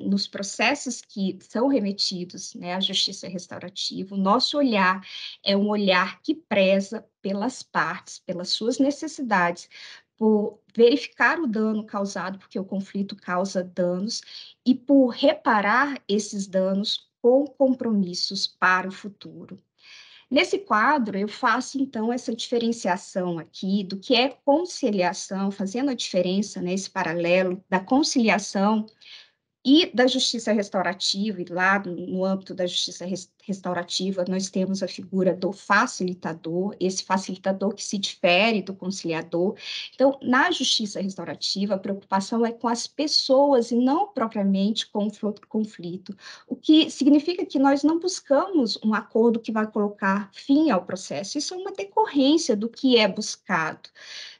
nos processos que são remetidos, né, à justiça restaurativa, o nosso olhar é um olhar que preza pelas partes, pelas suas necessidades, por verificar o dano causado, porque o conflito causa danos, e por reparar esses danos com compromissos para o futuro. Nesse quadro, eu faço, então, essa diferenciação aqui do que é conciliação, fazendo a diferença, né, esse paralelo da conciliação e da justiça restaurativa, e lá no âmbito da justiça restaurativa, nós temos a figura do facilitador, esse facilitador que se difere do conciliador. Então, na justiça restaurativa, a preocupação é com as pessoas e não propriamente com o conflito, o que significa que nós não buscamos um acordo que vai colocar fim ao processo, isso é uma decorrência do que é buscado.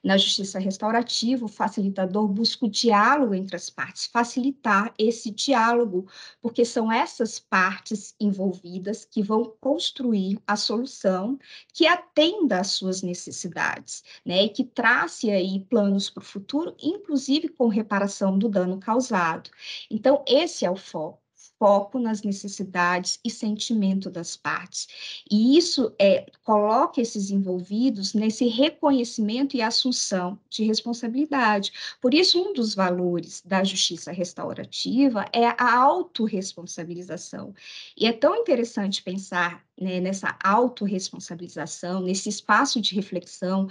Na justiça restaurativa, o facilitador busca o diálogo entre as partes, facilitar esse diálogo, porque são essas partes envolvidas que vão construir a solução que atenda às suas necessidades, né, e que trace aí planos para o futuro, inclusive com reparação do dano causado. Então, esse é o foco nas necessidades e sentimento das partes. E isso coloca esses envolvidos nesse reconhecimento e assunção de responsabilidade. Por isso, um dos valores da justiça restaurativa é a autorresponsabilização. E é tão interessante pensar, né, nessa autorresponsabilização, nesse espaço de reflexão.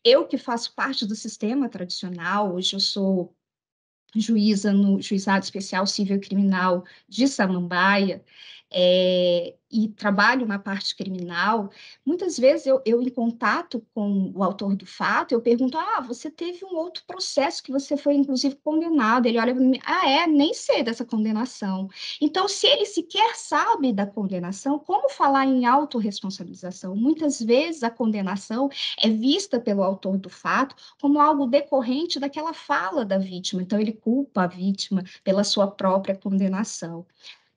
Eu que faço parte do sistema tradicional, hoje eu sou juíza no Juizado Especial Civil e Criminal de Samambaia, e trabalho na parte criminal, muitas vezes eu em contato com o autor do fato, eu pergunto, você teve um outro processo que você foi, inclusive, condenado. Ele olha para mim, nem sei dessa condenação. Então, se ele sequer sabe da condenação, como falar em autorresponsabilização? Muitas vezes a condenação é vista pelo autor do fato como algo decorrente daquela fala da vítima, então ele culpa a vítima pela sua própria condenação.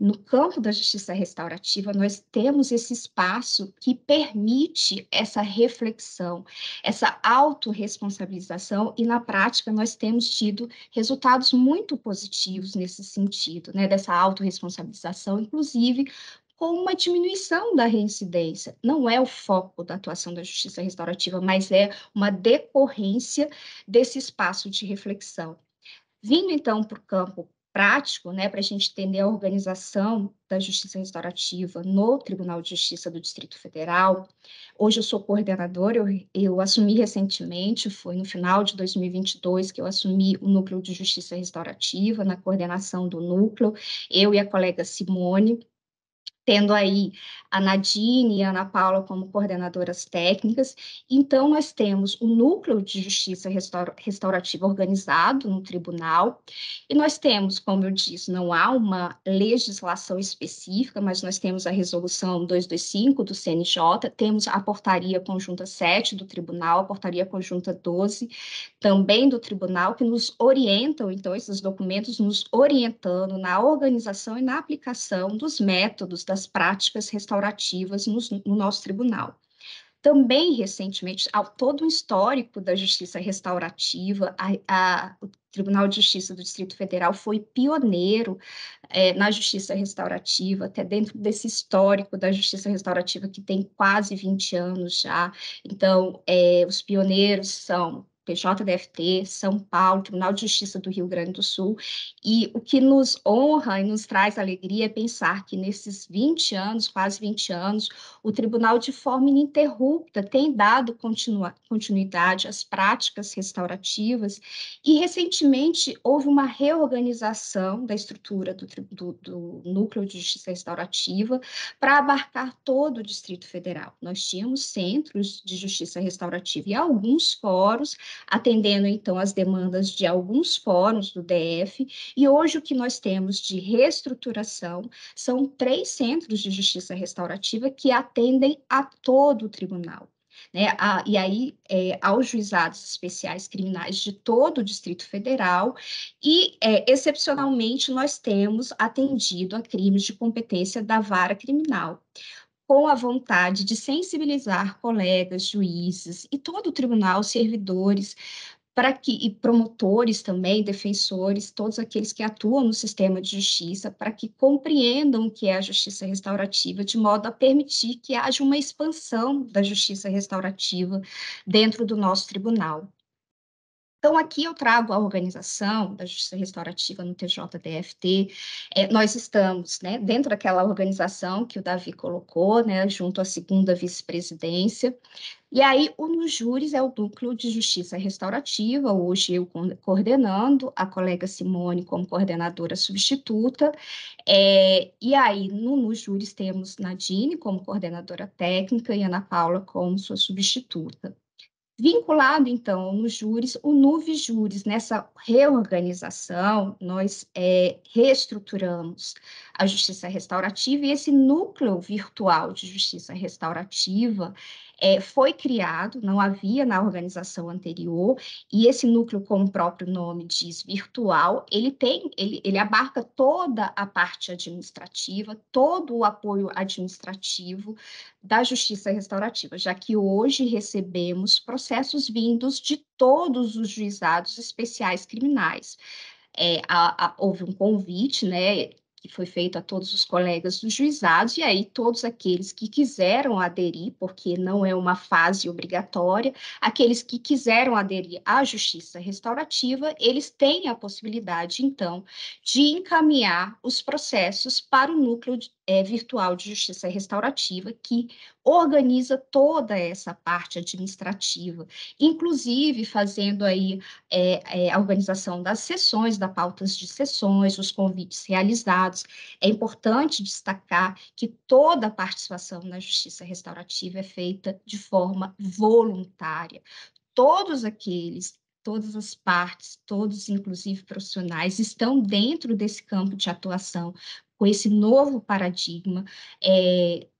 No campo da justiça restaurativa, nós temos esse espaço que permite essa reflexão, essa autorresponsabilização, e na prática nós temos tido resultados muito positivos nesse sentido, né, dessa autorresponsabilização, inclusive com uma diminuição da reincidência. Não é o foco da atuação da justiça restaurativa, mas é uma decorrência desse espaço de reflexão. Vindo, então, para o campo prático, né, para a gente entender a organização da justiça restaurativa no Tribunal de Justiça do Distrito Federal, hoje eu sou coordenadora, eu assumi recentemente, foi no final de 2022 que eu assumi o Núcleo de Justiça Restaurativa, na coordenação do núcleo, eu e a colega Simone, tendo aí a Nadine e a Ana Paula como coordenadoras técnicas. Então, nós temos o Núcleo de Justiça Restaurativa organizado no tribunal, e nós temos, como eu disse, não há uma legislação específica, mas nós temos a Resolução 225 do CNJ, temos a Portaria Conjunta 7 do Tribunal, a Portaria Conjunta 12 também do Tribunal, que nos orientam, então, esses documentos nos orientando na organização e na aplicação dos métodos, das práticas restaurativas no nosso tribunal. Também, recentemente, há todo um histórico da justiça restaurativa, o Tribunal de Justiça do Distrito Federal foi pioneiro na justiça restaurativa, até dentro desse histórico da justiça restaurativa que tem quase 20 anos já. Então, os pioneiros são PJDFT, São Paulo, Tribunal de Justiça do Rio Grande do Sul, e o que nos honra e nos traz alegria é pensar que nesses 20 anos, quase 20 anos, o tribunal, de forma ininterrupta, tem dado continuidade às práticas restaurativas, e recentemente houve uma reorganização da estrutura do Núcleo de Justiça Restaurativa para abarcar todo o Distrito Federal. Nós tínhamos centros de justiça restaurativa e alguns fóruns, atendendo, então, as demandas de alguns fóruns do DF, e hoje o que nós temos de reestruturação são 3 centros de justiça restaurativa que atendem a todo o tribunal, né? E aí, aos juizados especiais criminais de todo o Distrito Federal, e, excepcionalmente, nós temos atendido a crimes de competência da vara criminal, com a vontade de sensibilizar colegas, juízes e todo o tribunal, servidores, e promotores também, defensores, todos aqueles que atuam no sistema de justiça, para que compreendam o que é a justiça restaurativa, de modo a permitir que haja uma expansão da justiça restaurativa dentro do nosso tribunal. Então, aqui eu trago a organização da justiça restaurativa no TJDFT. Nós estamos, né, dentro daquela organização que o Davi colocou, né, junto à segunda vice-presidência. E aí, o NUJURES é o Núcleo de Justiça Restaurativa, hoje eu coordenando, a colega Simone como coordenadora substituta. E aí, no NUJURES, temos Nadine como coordenadora técnica e Ana Paula como sua substituta. Vinculado, então, nos júris, o NUVJURES, nessa reorganização, nós reestruturamos a justiça restaurativa, e esse núcleo virtual de justiça restaurativa foi criado, não havia na organização anterior, e esse núcleo, como o próprio nome diz, virtual, ele abarca toda a parte administrativa, todo o apoio administrativo da justiça restaurativa, já que hoje recebemos processos vindos de todos os juizados especiais criminais. Houve um convite, né, que foi feito a todos os colegas dos juizados, e aí todos aqueles que quiseram aderir, porque não é uma fase obrigatória, aqueles que quiseram aderir à justiça restaurativa, eles têm a possibilidade, então, de encaminhar os processos para o núcleo virtual de justiça restaurativa, que organiza toda essa parte administrativa, inclusive fazendo aí a organização das sessões, das pautas de sessões, os convites realizados. É importante destacar que toda a participação na justiça restaurativa é feita de forma voluntária. Todas as partes, todos, inclusive profissionais, estão dentro desse campo de atuação, com esse novo paradigma,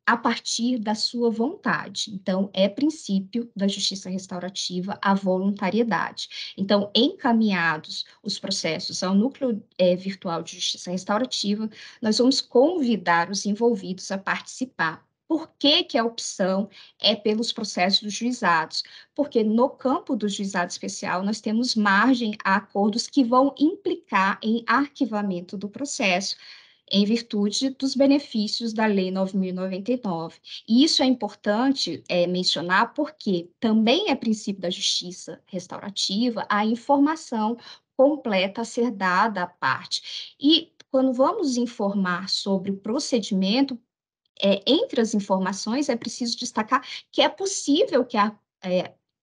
a partir da sua vontade. Então, é princípio da justiça restaurativa a voluntariedade. Então, encaminhados os processos ao núcleo virtual de justiça restaurativa, nós vamos convidar os envolvidos a participar. Por que que a opção é pelos processos dos juizados? Porque no campo do juizado especial nós temos margem a acordos que vão implicar em arquivamento do processo, em virtude dos benefícios da Lei 9.099. E isso é importante mencionar porque também é princípio da justiça restaurativa a informação completa a ser dada à parte. E quando vamos informar sobre o procedimento, entre as informações, é preciso destacar que é possível que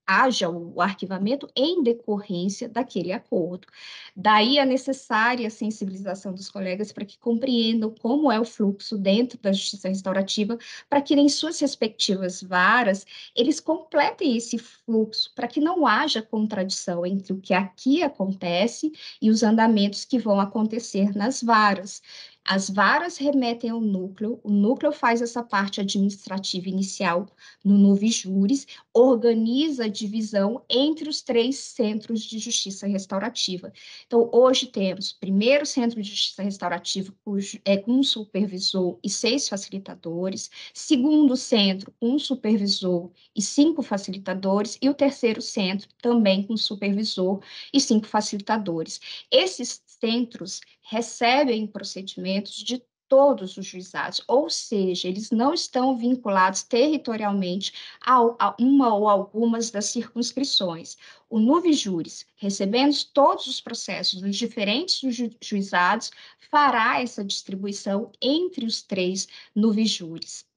haja o arquivamento em decorrência daquele acordo. Daí a necessária sensibilização dos colegas para que compreendam como é o fluxo dentro da justiça restaurativa, para que em suas respectivas varas eles completem esse fluxo, para que não haja contradição entre o que aqui acontece e os andamentos que vão acontecer nas varas. As varas remetem ao núcleo, o núcleo faz essa parte administrativa inicial no Novijures, organiza a divisão entre os 3 centros de justiça restaurativa. Então, hoje temos primeiro centro de justiça restaurativa com um supervisor e 6 facilitadores, segundo centro com um supervisor e 5 facilitadores, e o terceiro centro também com supervisor e 5 facilitadores. Esses centros recebem procedimentos de todos os juizados, ou seja, eles não estão vinculados territorialmente a uma ou algumas das circunscrições. O Novijures, recebendo todos os processos dos diferentes juizados, fará essa distribuição entre os 3 Novijures.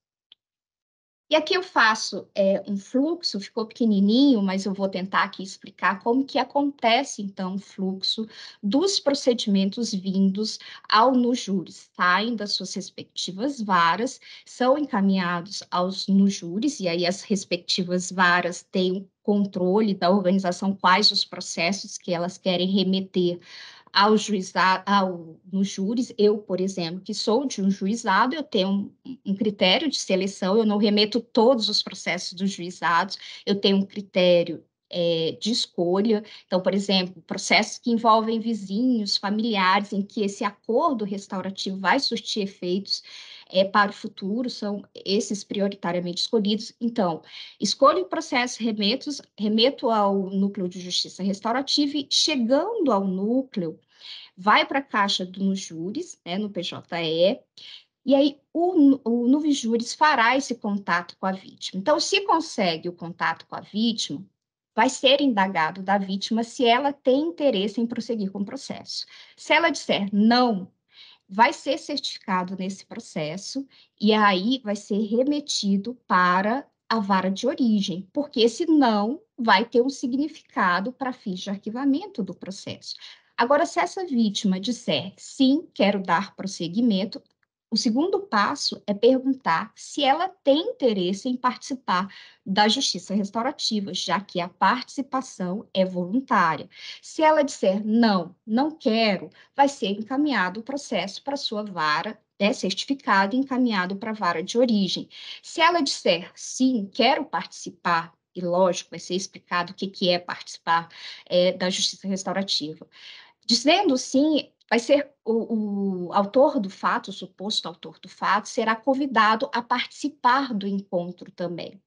E aqui eu faço um fluxo, ficou pequenininho, mas eu vou tentar aqui explicar como que acontece, então, o fluxo dos procedimentos vindos ao NuJures. Saem das suas respectivas varas, são encaminhados aos NuJures, e aí as respectivas varas têm o controle da organização, quais os processos que elas querem remeter ao juizado, nos júris. Eu, por exemplo, que sou de um juizado, eu tenho um critério de seleção, eu não remeto todos os processos dos juizados, eu tenho um critério de escolha. Então, por exemplo, processos que envolvem vizinhos, familiares, em que esse acordo restaurativo vai surtir efeitos para o futuro, são esses prioritariamente escolhidos. Então, escolho o processo, remeto ao núcleo de justiça restaurativa e, chegando ao núcleo, vai para a caixa do NuJures, né, no PJE, e aí o NuJures fará esse contato com a vítima. Então, se consegue o contato com a vítima, vai ser indagado da vítima se ela tem interesse em prosseguir com o processo. Se ela disser não, vai ser certificado nesse processo e aí vai ser remetido para a vara de origem, porque esse não vai ter um significado para fins de arquivamento do processo. Agora, se essa vítima disser sim, quero dar prosseguimento, o segundo passo é perguntar se ela tem interesse em participar da justiça restaurativa, já que a participação é voluntária. Se ela disser não, não quero, vai ser encaminhado o processo para sua vara, certificado e encaminhado para a vara de origem. Se ela disser sim, quero participar, e lógico, vai ser explicado o que é participar da justiça restaurativa. Dizendo sim, vai ser o autor do fato, o suposto autor do fato, será convidado a participar do encontro também.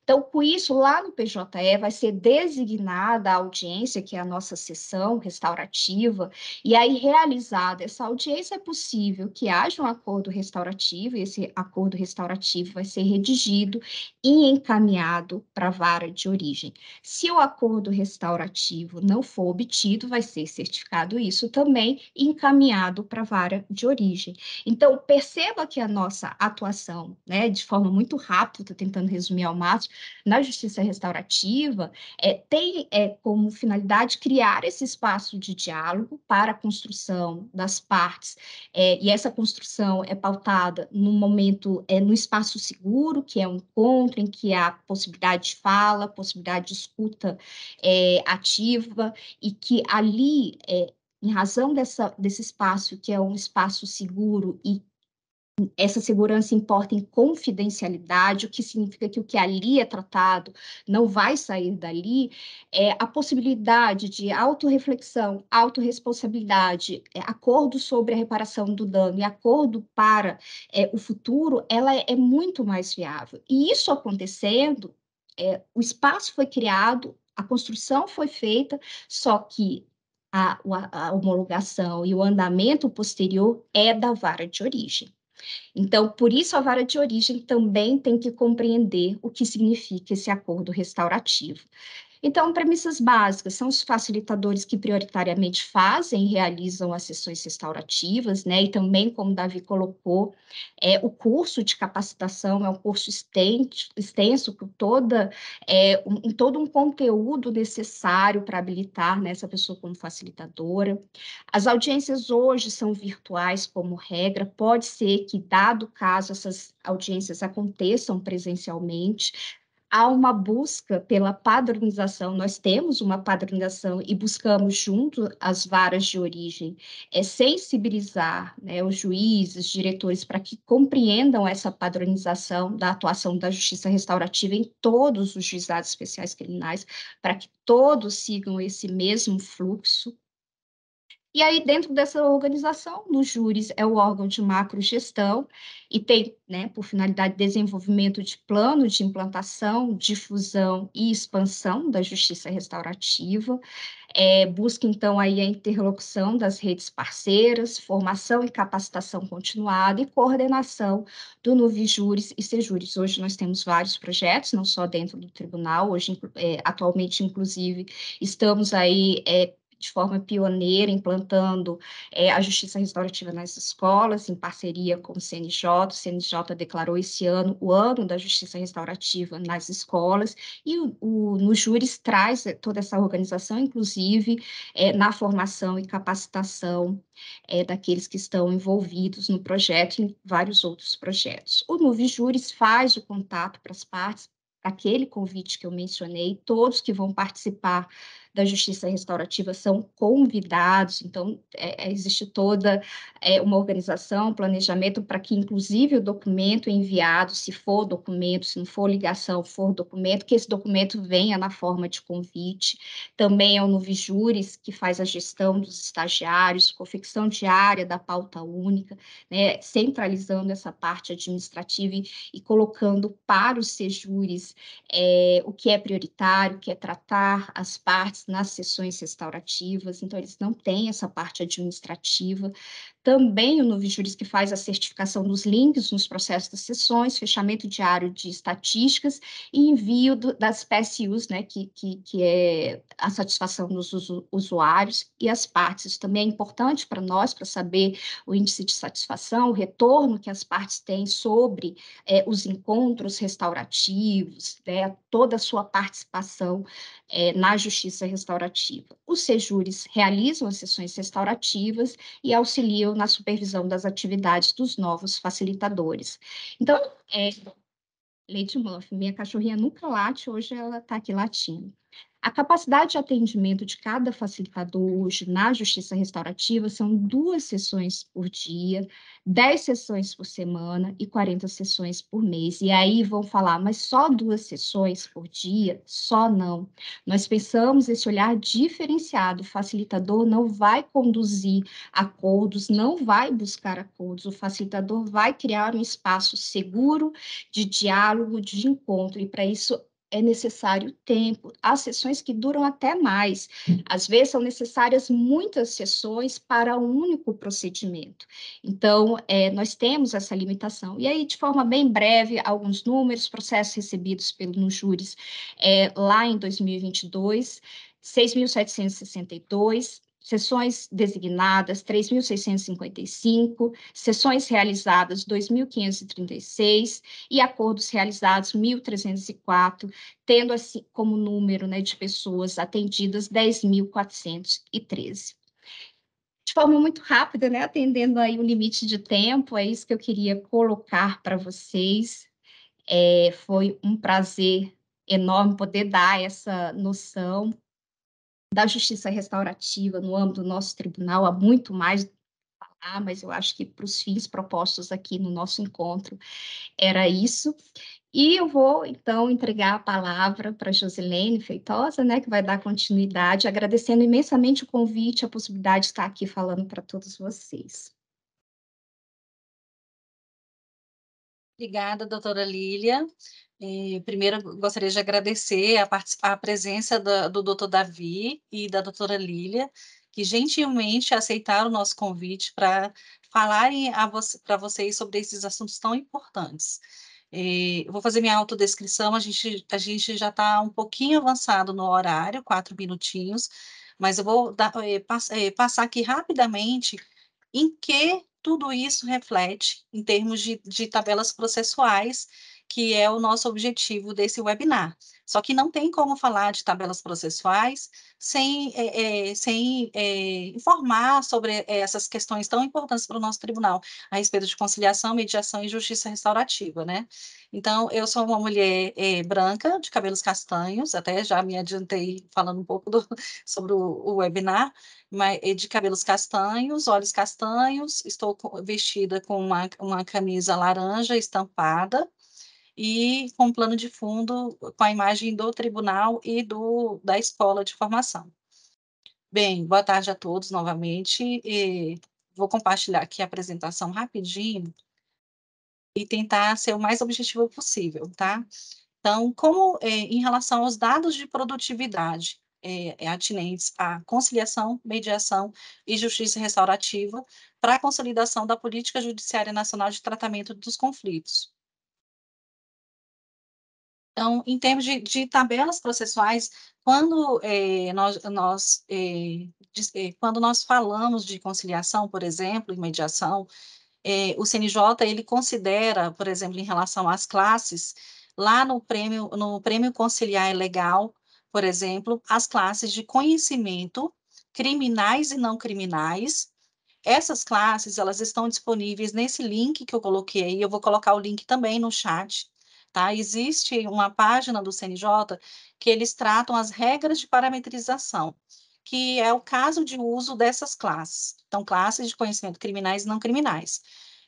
Então, com isso, lá no PJE vai ser designada a audiência, que é a nossa sessão restaurativa, e aí, realizada essa audiência, é possível que haja um acordo restaurativo, e esse acordo restaurativo vai ser redigido e encaminhado para a vara de origem. Se o acordo restaurativo não for obtido, vai ser certificado isso também e encaminhado para a vara de origem. Então, perceba que a nossa atuação, né, de forma muito rápida, estou tentando resumir ao máximo, na justiça restaurativa, tem como finalidade criar esse espaço de diálogo para a construção das partes, e essa construção é pautada no momento, no espaço seguro, que é um encontro em que há possibilidade de fala, possibilidade de escuta ativa, e que ali, em razão desse espaço, que é um espaço seguro e essa segurança importa em confidencialidade, o que significa que o que ali é tratado não vai sair dali, a possibilidade de autorreflexão, autorresponsabilidade, acordo sobre a reparação do dano e acordo para o futuro, ela é muito mais viável. E isso acontecendo, o espaço foi criado, a construção foi feita, só que a homologação e o andamento posterior é da vara de origem. Então, por isso, a vara de origem também tem que compreender o que significa esse acordo restaurativo. Então, premissas básicas são os facilitadores que prioritariamente fazem e realizam as sessões restaurativas, né? E também, como o Davi colocou, o curso de capacitação é um curso extenso com todo um conteúdo necessário para habilitar, né, essa pessoa como facilitadora. As audiências hoje são virtuais como regra, pode ser que, dado o caso, essas audiências aconteçam presencialmente. Há uma busca pela padronização, nós temos uma padronização e buscamos, junto às varas de origem, sensibilizar, né, os juízes, diretores, para que compreendam essa padronização da atuação da justiça restaurativa em todos os juizados especiais criminais, para que todos sigam esse mesmo fluxo. E aí, dentro dessa organização, no júris é o órgão de macrogestão e tem, né, por finalidade, desenvolvimento de plano de implantação, difusão e expansão da justiça restaurativa, busca, então, aí a interlocução das redes parceiras, formação e capacitação continuada e coordenação do Nuvijúris e Sejúris. Hoje nós temos vários projetos, não só dentro do tribunal, hoje, atualmente, inclusive, estamos aí de forma pioneira, implantando a justiça restaurativa nas escolas, em parceria com o CNJ. O CNJ declarou esse ano o ano da justiça restaurativa nas escolas, e no Júris traz toda essa organização, inclusive na formação e capacitação daqueles que estão envolvidos no projeto e em vários outros projetos. O Nuvijúris faz o contato para as partes, aquele convite que eu mencionei, todos que vão participar da justiça restaurativa são convidados, então existe toda uma organização, planejamento para que, inclusive, o documento enviado, se for documento, se não for ligação, for documento, que esse documento venha na forma de convite. Também é o Nuvijúris que faz a gestão dos estagiários, confecção diária da pauta única, né, centralizando essa parte administrativa e colocando para os sejúris o que é prioritário, o que é tratar as partes nas sessões restaurativas, então eles não têm essa parte administrativa. Também o Nuvijúris que faz a certificação dos links nos processos das sessões, fechamento diário de estatísticas e envio das PSUs, né, que é a satisfação dos usuários e as partes. Isso também é importante para nós, para saber o índice de satisfação, o retorno que as partes têm sobre os encontros restaurativos, né, toda a sua participação na justiça restaurativa. Os sejúris realizam as sessões restaurativas e auxiliam na supervisão das atividades dos novos facilitadores. Então, Lady Muff, minha cachorrinha nunca late, hoje ela está aqui latindo. A capacidade de atendimento de cada facilitador hoje na justiça restaurativa são 2 sessões por dia, 10 sessões por semana e 40 sessões por mês. E aí vão falar, mas só 2 sessões por dia? Só não. Nós pensamos esse olhar diferenciado. O facilitador não vai conduzir acordos, não vai buscar acordos. O facilitador vai criar um espaço seguro de diálogo, de encontro, e para isso é necessário tempo. Há sessões que duram até mais. Às vezes são necessárias muitas sessões para um único procedimento. Então, nós temos essa limitação. E aí, de forma bem breve, alguns números, processos recebidos pelo Nujúris lá em 2022, 6.762, sessões designadas, 3.655, sessões realizadas, 2.536, e acordos realizados, 1.304, tendo assim como número, né, de pessoas atendidas, 10.413. De forma muito rápida, né, atendendo aí o limite de tempo, é isso que eu queria colocar para vocês. Foi um prazer enorme poder dar essa noção da justiça restaurativa no âmbito do nosso tribunal, há muito mais falar, mas eu acho que para os fins propostos aqui no nosso encontro era isso. E eu vou, então, entregar a palavra para Josilene Feitosa, né, que vai dar continuidade, agradecendo imensamente o convite, a possibilidade de estar aqui falando para todos vocês. Obrigada, doutora Lília. Primeiro, gostaria de agradecer a presença do doutor Davi e da doutora Lília, que gentilmente aceitaram o nosso convite para falarem para vocês sobre esses assuntos tão importantes. Eu vou fazer minha autodescrição, a gente já está um pouquinho avançado no horário, 4 minutinhos, mas eu vou passar aqui rapidamente em que tudo isso reflete em termos de tabelas processuais, que é o nosso objetivo desse webinar. Só que não tem como falar de tabelas processuais sem informar sobre essas questões tão importantes para o nosso tribunal, a respeito de conciliação, mediação e justiça restaurativa, né? Então, eu sou uma mulher branca, de cabelos castanhos, até já me adiantei falando um pouco sobre o webinar, de cabelos castanhos, olhos castanhos, estou vestida com uma camisa laranja estampada e com um plano de fundo com a imagem do tribunal e da escola de formação. Bem, boa tarde a todos novamente. Vou compartilhar aqui a apresentação rapidinho e tentar ser o mais objetivo possível, tá? Então, em relação aos dados de produtividade atinentes à conciliação, mediação e justiça restaurativa para a consolidação da política judiciária nacional de tratamento dos conflitos. Então, em termos de tabelas processuais, quando quando nós falamos de conciliação, por exemplo, e mediação, o CNJ ele considera, por exemplo, em relação às classes, lá no prêmio conciliar legal, por exemplo, as classes de conhecimento, criminais e não criminais. Essas classes, elas estão disponíveis nesse link que eu coloquei aí, eu vou colocar o link também no chat, tá? Existe uma página do CNJ que eles tratam as regras de parametrização, que é o caso de uso dessas classes. Então, classes de conhecimento criminais e não criminais.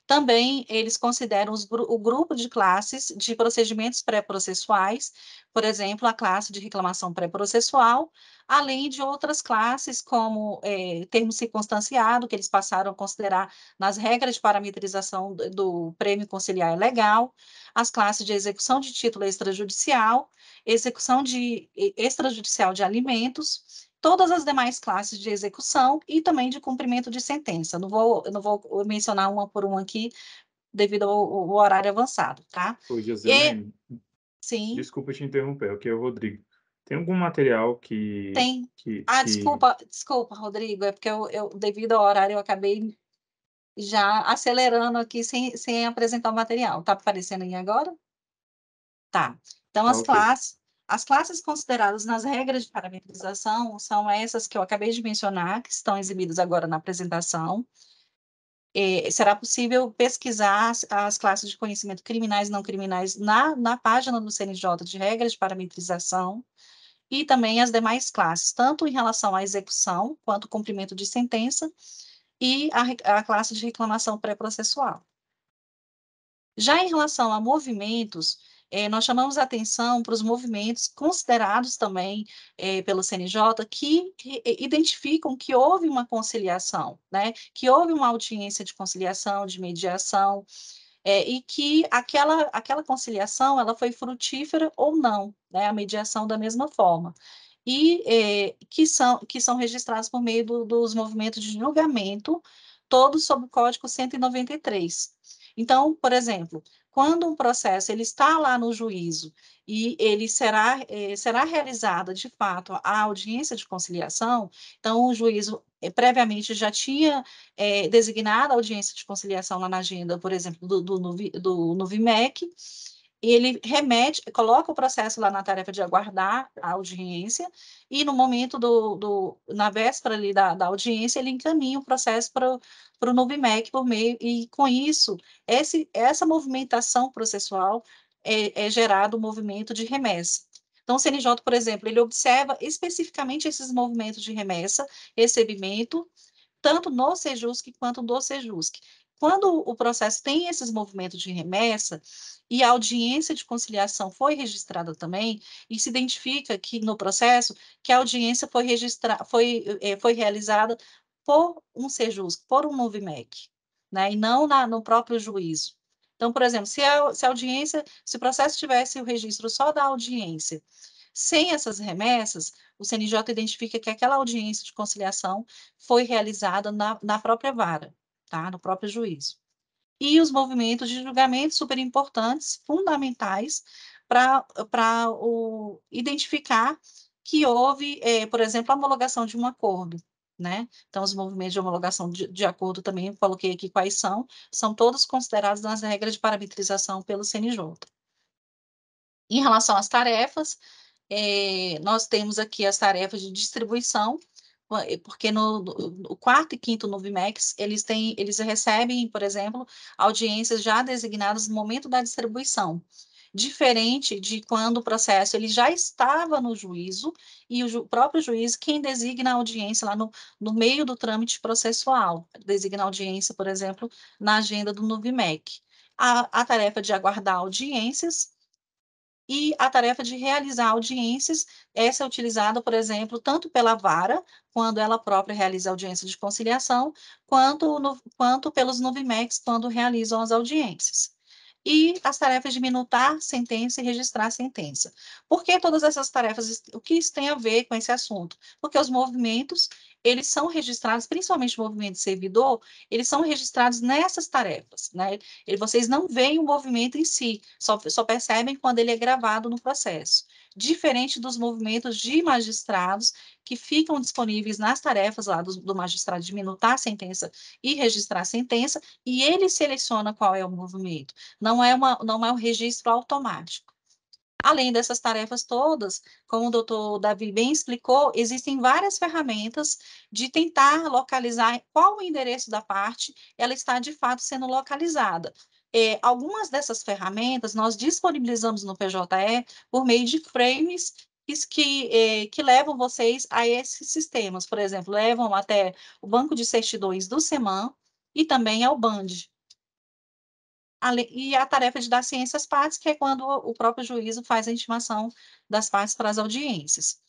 Também eles consideram o grupo de classes de procedimentos pré-processuais, por exemplo, a classe de reclamação pré-processual, além de outras classes, como termo circunstanciado, que eles passaram a considerar nas regras de parametrização do prêmio conciliar legal, as classes de execução de título extrajudicial, execução extrajudicial de alimentos, todas as demais classes de execução e também de cumprimento de sentença. Eu não vou mencionar uma por uma aqui, devido ao horário avançado, tá? Ô, Josilene, Sim, desculpa te interromper, aqui é o Rodrigo. Tem algum material que, tem. que, que... Desculpa, Rodrigo, é porque devido ao horário, eu acabei já acelerando aqui sem apresentar o material. Tá aparecendo aí agora? Tá. Então, Ah, ok. as classes consideradas nas regras de parametrização são essas que eu acabei de mencionar, que estão exibidas agora na apresentação. Será possível pesquisar as classes de conhecimento criminais e não criminais na página do CNJ de regras de parametrização e também as demais classes, tanto em relação à execução quanto cumprimento de sentença e a classe de reclamação pré-processual. Já em relação a movimentos, nós chamamos a atenção para os movimentos considerados também pelo CNJ que identificam que houve uma conciliação, né? Que houve uma audiência de conciliação, de mediação, e que aquela conciliação ela foi frutífera ou não, né? A mediação da mesma forma. E que são registrados por meio dos movimentos de julgamento, todos sob o Código 193. Então, por exemplo, quando um processo ele está lá no juízo e ele será realizada, de fato, a audiência de conciliação, então o juízo previamente já tinha designado a audiência de conciliação lá na agenda, por exemplo, do Nuvimec, e ele coloca o processo lá na tarefa de aguardar a audiência, e no momento na véspera ali da audiência, ele encaminha o processo para o Nuvimec por meio, e com isso, essa movimentação processual é gerado o movimento de remessa. Então, o CNJ, por exemplo, ele observa especificamente esses movimentos de remessa, recebimento, tanto no Sejusc quanto do Sejusc. Quando o processo tem esses movimentos de remessa e a audiência de conciliação foi registrada também, e se identifica que no processo que a audiência foi realizada por um Sejusc, por um Movimec, né, e não no próprio juízo. Então, por exemplo, se o processo tivesse o registro só da audiência, sem essas remessas, o CNJ identifica que aquela audiência de conciliação foi realizada na própria vara, tá? No próprio juízo. E os movimentos de julgamento super importantes, fundamentais, para identificar que houve, por exemplo, a homologação de um acordo, né? Então, os movimentos de homologação de acordo também, eu coloquei aqui quais são todos considerados nas regras de parametrização pelo CNJ. Em relação às tarefas, nós temos aqui as tarefas de distribuição, porque no quarto e quinto Novimex, eles recebem, por exemplo, audiências já designadas no momento da distribuição, diferente de quando o processo ele já estava no juízo e o próprio juiz quem designa a audiência lá no meio do trâmite processual, designa a audiência, por exemplo, na agenda do Novimec. A tarefa de aguardar audiências e a tarefa de realizar audiências, essa é utilizada, por exemplo, tanto pela vara, quando ela própria realiza audiência de conciliação, quanto pelos Novimecs, quando realizam as audiências. E as tarefas de minutar sentença e registrar sentença. Por que todas essas tarefas? O que isso tem a ver com esse assunto? Porque os movimentos, eles são registrados, principalmente o movimento de servidor, eles são registrados nessas tarefas, né? Vocês não veem o movimento em si, só percebem quando ele é gravado no processo. Diferente dos movimentos de magistrados, que ficam disponíveis nas tarefas lá do magistrado de minutar a sentença e registrar a sentença, e ele seleciona qual é o movimento. Não é um registro automático. Além dessas tarefas todas, como o doutor Davi bem explicou, existem várias ferramentas de tentar localizar qual o endereço da parte ela está de fato sendo localizada. Algumas dessas ferramentas nós disponibilizamos no PJE por meio de frames que levam vocês a esses sistemas. Por exemplo, levam até o banco de certidões do SEMAN e também ao BAND. E a tarefa de dar ciência às partes, que é quando o próprio juízo faz a intimação das partes para as audiências.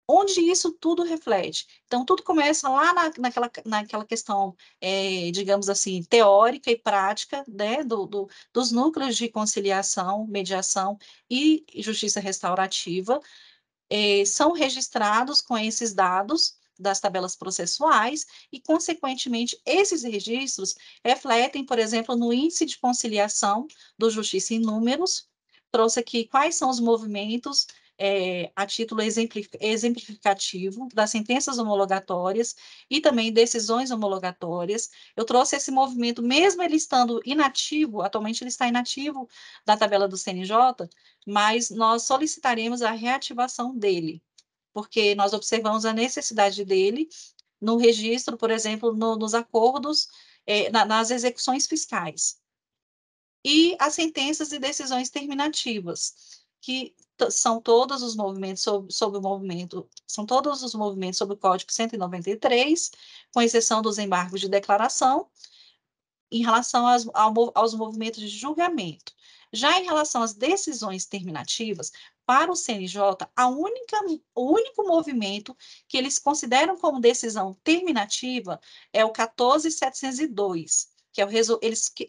Onde isso tudo reflete? Então, tudo começa lá naquela questão, digamos assim, teórica e prática, né, dos núcleos de conciliação, mediação e justiça restaurativa, são registrados com esses dados das tabelas processuais e, consequentemente, esses registros refletem, por exemplo, no índice de conciliação do Justiça em Números. Trouxe aqui quais são os movimentos a título exemplificativo das sentenças homologatórias e também decisões homologatórias. Eu trouxe esse movimento, mesmo ele estando inativo, atualmente ele está inativo da tabela do CNJ, mas nós solicitaremos a reativação dele, porque nós observamos a necessidade dele no registro, por exemplo, nos acordos, nas execuções fiscais. E as sentenças e decisões terminativas, que são todos os movimentos sobre o movimento, são todos os movimentos sobre o Código 193, com exceção dos embargos de declaração, em relação aos movimentos de julgamento. Já em relação às decisões terminativas, para o CNJ, o único movimento que eles consideram como decisão terminativa é o 14.702, que é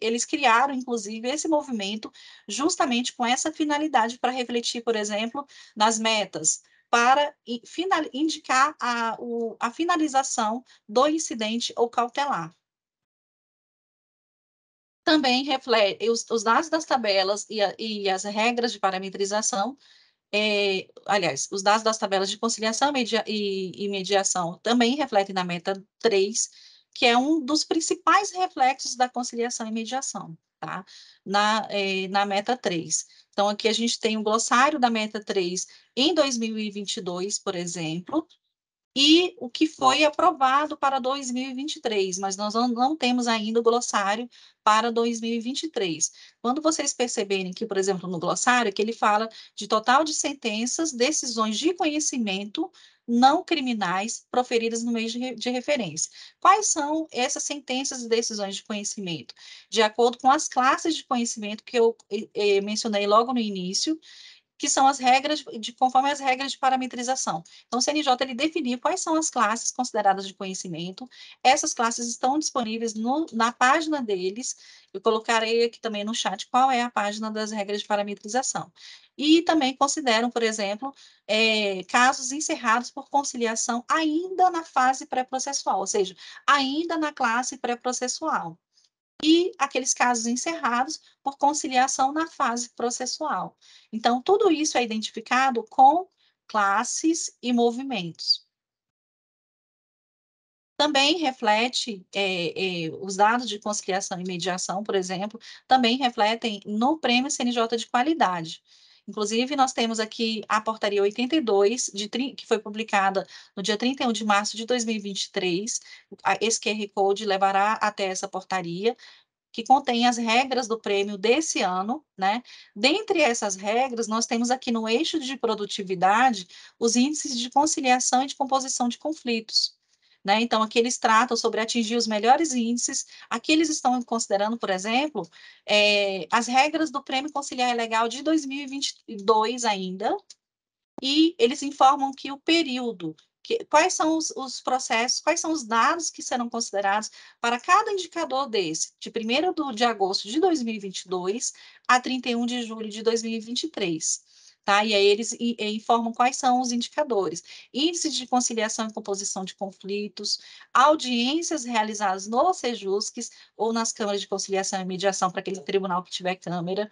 eles criaram, inclusive, esse movimento justamente com essa finalidade para refletir, por exemplo, nas metas, para indicar a finalização do incidente ou cautelar. Também reflete os dados das tabelas e as regras de parametrização, aliás, os dados das tabelas de conciliação e mediação também refletem na meta 3, que é um dos principais reflexos da conciliação e mediação, tá? Na meta 3. Então, aqui a gente tem um glossário da meta 3 em 2022, por exemplo, e o que foi aprovado para 2023, mas nós não temos ainda o glossário para 2023. Quando vocês perceberem que, por exemplo, no glossário, que ele fala de total de sentenças, decisões de conhecimento, não criminais proferidas no meio de referência. Quais são essas sentenças e decisões de conhecimento? De acordo com as classes de conhecimento que eu mencionei logo no início, que são as regras, conforme as regras de parametrização. Então, o CNJ ele definiu quais são as classes consideradas de conhecimento. Essas classes estão disponíveis na página deles. Eu colocarei aqui também no chat qual é a página das regras de parametrização. E também consideram, por exemplo, casos encerrados por conciliação ainda na fase pré-processual, ou seja, ainda na classe pré-processual. E aqueles casos encerrados por conciliação na fase processual. Então, tudo isso é identificado com classes e movimentos. Também reflete, os dados de conciliação e mediação, por exemplo, também refletem no Prêmio CNJ de Qualidade. Inclusive, nós temos aqui a portaria 82, que foi publicada no dia 31 de março de 2023. Esse QR Code levará até essa portaria, que contém as regras do prêmio desse ano, né? Dentre essas regras, nós temos aqui no eixo de produtividade os índices de conciliação e de composição de conflitos, né? Então, aqui eles tratam sobre atingir os melhores índices. Aqui eles estão considerando, por exemplo, as regras do Prêmio Conciliar Legal de 2022 ainda, e eles informam que o período, quais são os processos, quais são os dados que serão considerados para cada indicador desse, de 1º de agosto de 2022 a 31 de julho de 2023. Tá? E aí eles informam quais são os indicadores: índice de conciliação e composição de conflitos, audiências realizadas no Sejusques ou nas câmaras de conciliação e mediação, para aquele tribunal que tiver câmara,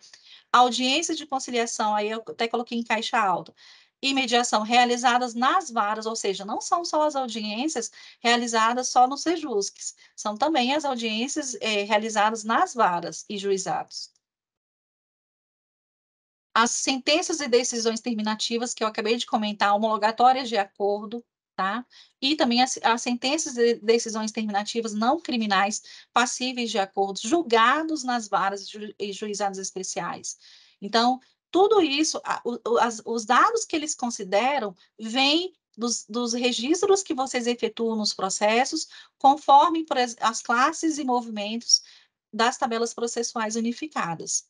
audiências de conciliação, aí eu até coloquei em caixa alta, e mediação realizadas nas varas, ou seja, não são só as audiências realizadas só nos Sejusques, são também as audiências realizadas nas varas e juizados. As sentenças e decisões terminativas que eu acabei de comentar, homologatórias de acordo, tá? E também as sentenças e decisões terminativas não criminais passíveis de acordo, julgados nas varas e juizados especiais. Então, tudo isso, os dados que eles consideram vêm dos registros que vocês efetuam nos processos, conforme as classes e movimentos das tabelas processuais unificadas.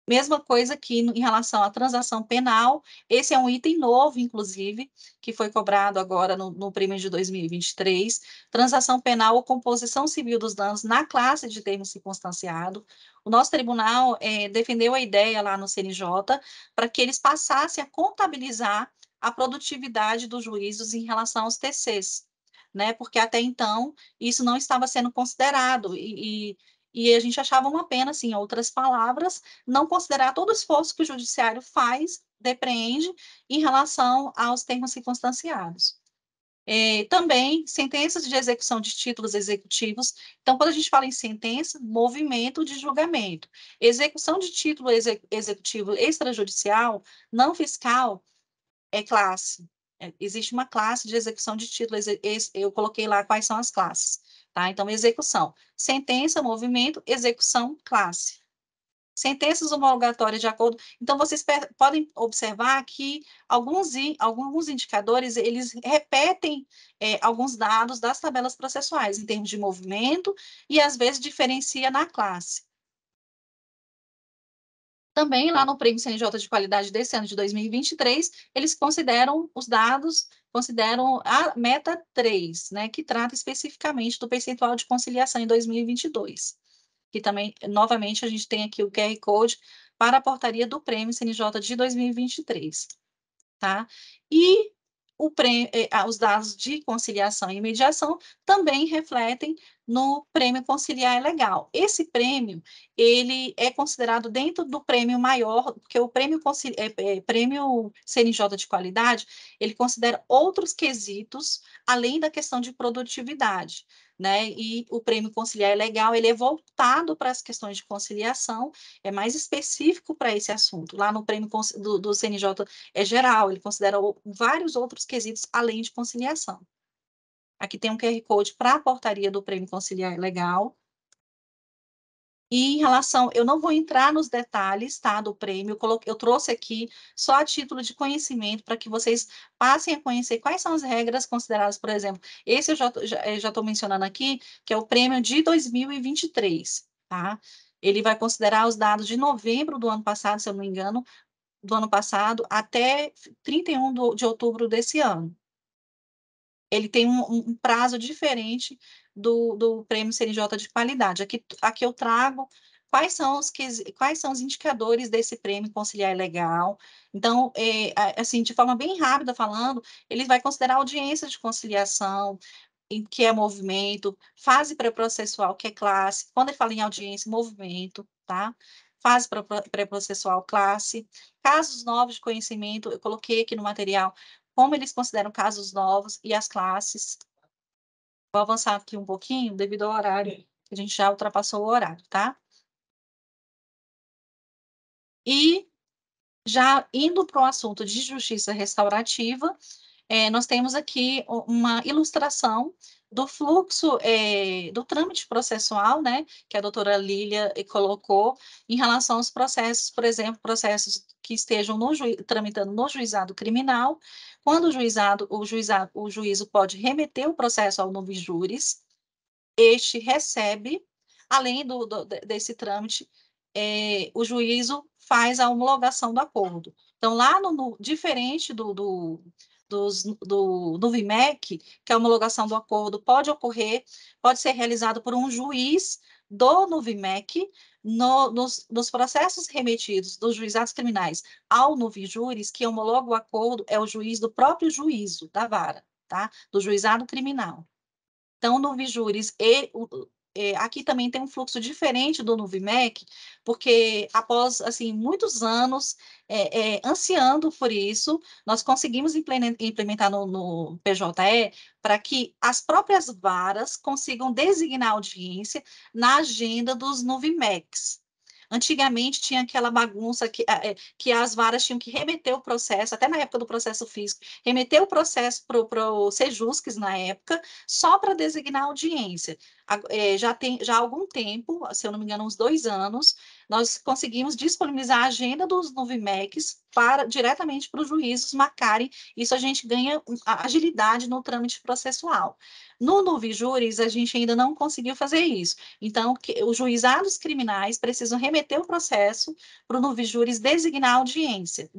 Mesma coisa que em relação à transação penal, esse é um item novo, inclusive, que foi cobrado agora no prêmio de 2023, transação penal ou composição civil dos danos na classe de termo circunstanciado. O nosso tribunal defendeu a ideia lá no CNJ para que eles passassem a contabilizar a produtividade dos juízos em relação aos TCs, né? Porque até então isso não estava sendo considerado e a gente achava uma pena, assim, em outras palavras, não considerar todo o esforço que o judiciário faz, depreende, em relação aos termos circunstanciados. Também, sentenças de execução de títulos executivos. Então, quando a gente fala em sentença, movimento de julgamento. Execução de título executivo extrajudicial, não fiscal, é classe. Existe uma classe de execução de título, eu coloquei lá quais são as classes. Tá? Então, execução, sentença, movimento, execução, classe. Sentenças homologatórias de acordo. Então, vocês podem observar que alguns indicadores, eles repetem alguns dados das tabelas processuais, em termos de movimento, e às vezes diferencia na classe. Também, lá no Prêmio CNJ de Qualidade desse ano de 2023, eles consideram os dados, consideram a meta 3, né, que trata especificamente do percentual de conciliação em 2022. Que também, novamente, a gente tem aqui o QR Code para a portaria do Prêmio CNJ de 2023. Tá? E os dados de conciliação e mediação também refletem no prêmio conciliar legal. Esse prêmio, ele é considerado dentro do prêmio maior, porque o prêmio CNJ de qualidade, ele considera outros quesitos, além da questão de produtividade, né? E o prêmio conciliar legal, ele é voltado para as questões de conciliação, é mais específico para esse assunto. Lá no prêmio do CNJ é geral, ele considera vários outros quesitos além de conciliação. Aqui tem um QR Code para a portaria do Prêmio Conciliar Legal. E em relação, eu não vou entrar nos detalhes, tá, do prêmio, eu trouxe aqui só a título de conhecimento, para que vocês passem a conhecer quais são as regras consideradas, por exemplo, esse eu já estou mencionando aqui, que é o prêmio de 2023, tá? Ele vai considerar os dados de novembro do ano passado, se eu não me engano, do ano passado, até 31 de outubro desse ano. Ele tem um prazo diferente do prêmio CNJ de qualidade. Aqui eu trago quais são os indicadores desse prêmio conciliar legal. Então, assim, de forma bem rápida falando, ele vai considerar audiência de conciliação, que é movimento, fase pré-processual, que é classe. Quando ele fala em audiência, movimento, tá? Fase pré-processual, classe. Casos novos de conhecimento, eu coloquei aqui no material como eles consideram casos novos e as classes. Vou avançar aqui um pouquinho, devido ao horário, a gente já ultrapassou o horário, tá? E já indo para o assunto de justiça restaurativa, nós temos aqui uma ilustração do fluxo do trâmite processual, né, que a doutora Lília colocou em relação aos processos, por exemplo, processos que estejam tramitando no juizado criminal, quando o juízo pode remeter o processo ao novis juris, este recebe, além desse trâmite, o juízo faz a homologação do acordo. Então, lá diferente do VIMEC, que a homologação do acordo pode ser realizada por um juiz do NUVIMEC, nos processos remetidos dos juizados criminais ao NUVIJURIS, que homologa o acordo é o juiz do próprio juízo da vara, tá? Do juizado criminal. Então, no NUVIJURIS aqui também tem um fluxo diferente do NUVIMEC, porque após, assim, muitos anos ansiando por isso, nós conseguimos implementar no PJE para que as próprias varas consigam designar audiência na agenda dos NUVIMECs. Antigamente tinha aquela bagunça que as varas tinham que remeter o processo, até na época do processo físico, remeter o processo para o Sejusques na época, só para designar audiência. Já há algum tempo, se eu não me engano, uns 2 anos, nós conseguimos disponibilizar a agenda dos NUVIMECs diretamente para os juízes marcarem. Isso a gente ganha agilidade no trâmite processual. No NUVIJURIS, a gente ainda não conseguiu fazer isso. Então, os juizados criminais precisam remeter o processo para o NUVIJURIS designar a audiência,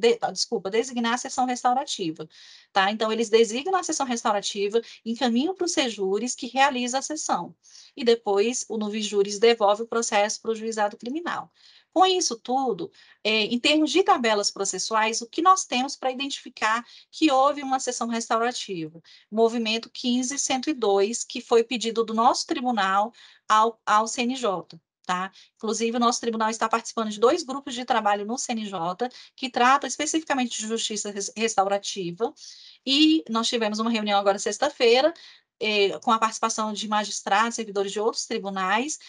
designar a sessão restaurativa. Tá? Então, eles designam a sessão restaurativa, encaminham para o Sejures, que realiza a sessão. E depois, o NUVIJURIS devolve o processo para o juizado criminal. Com isso tudo, em termos de tabelas processuais, o que nós temos para identificar que houve uma sessão restaurativa? Movimento 15102, que foi pedido do nosso tribunal ao CNJ. Tá? Inclusive, o nosso tribunal está participando de 2 grupos de trabalho no CNJ, que tratam especificamente de justiça restaurativa, e nós tivemos uma reunião agora sexta-feira, com a participação de magistrados, servidores de outros tribunais,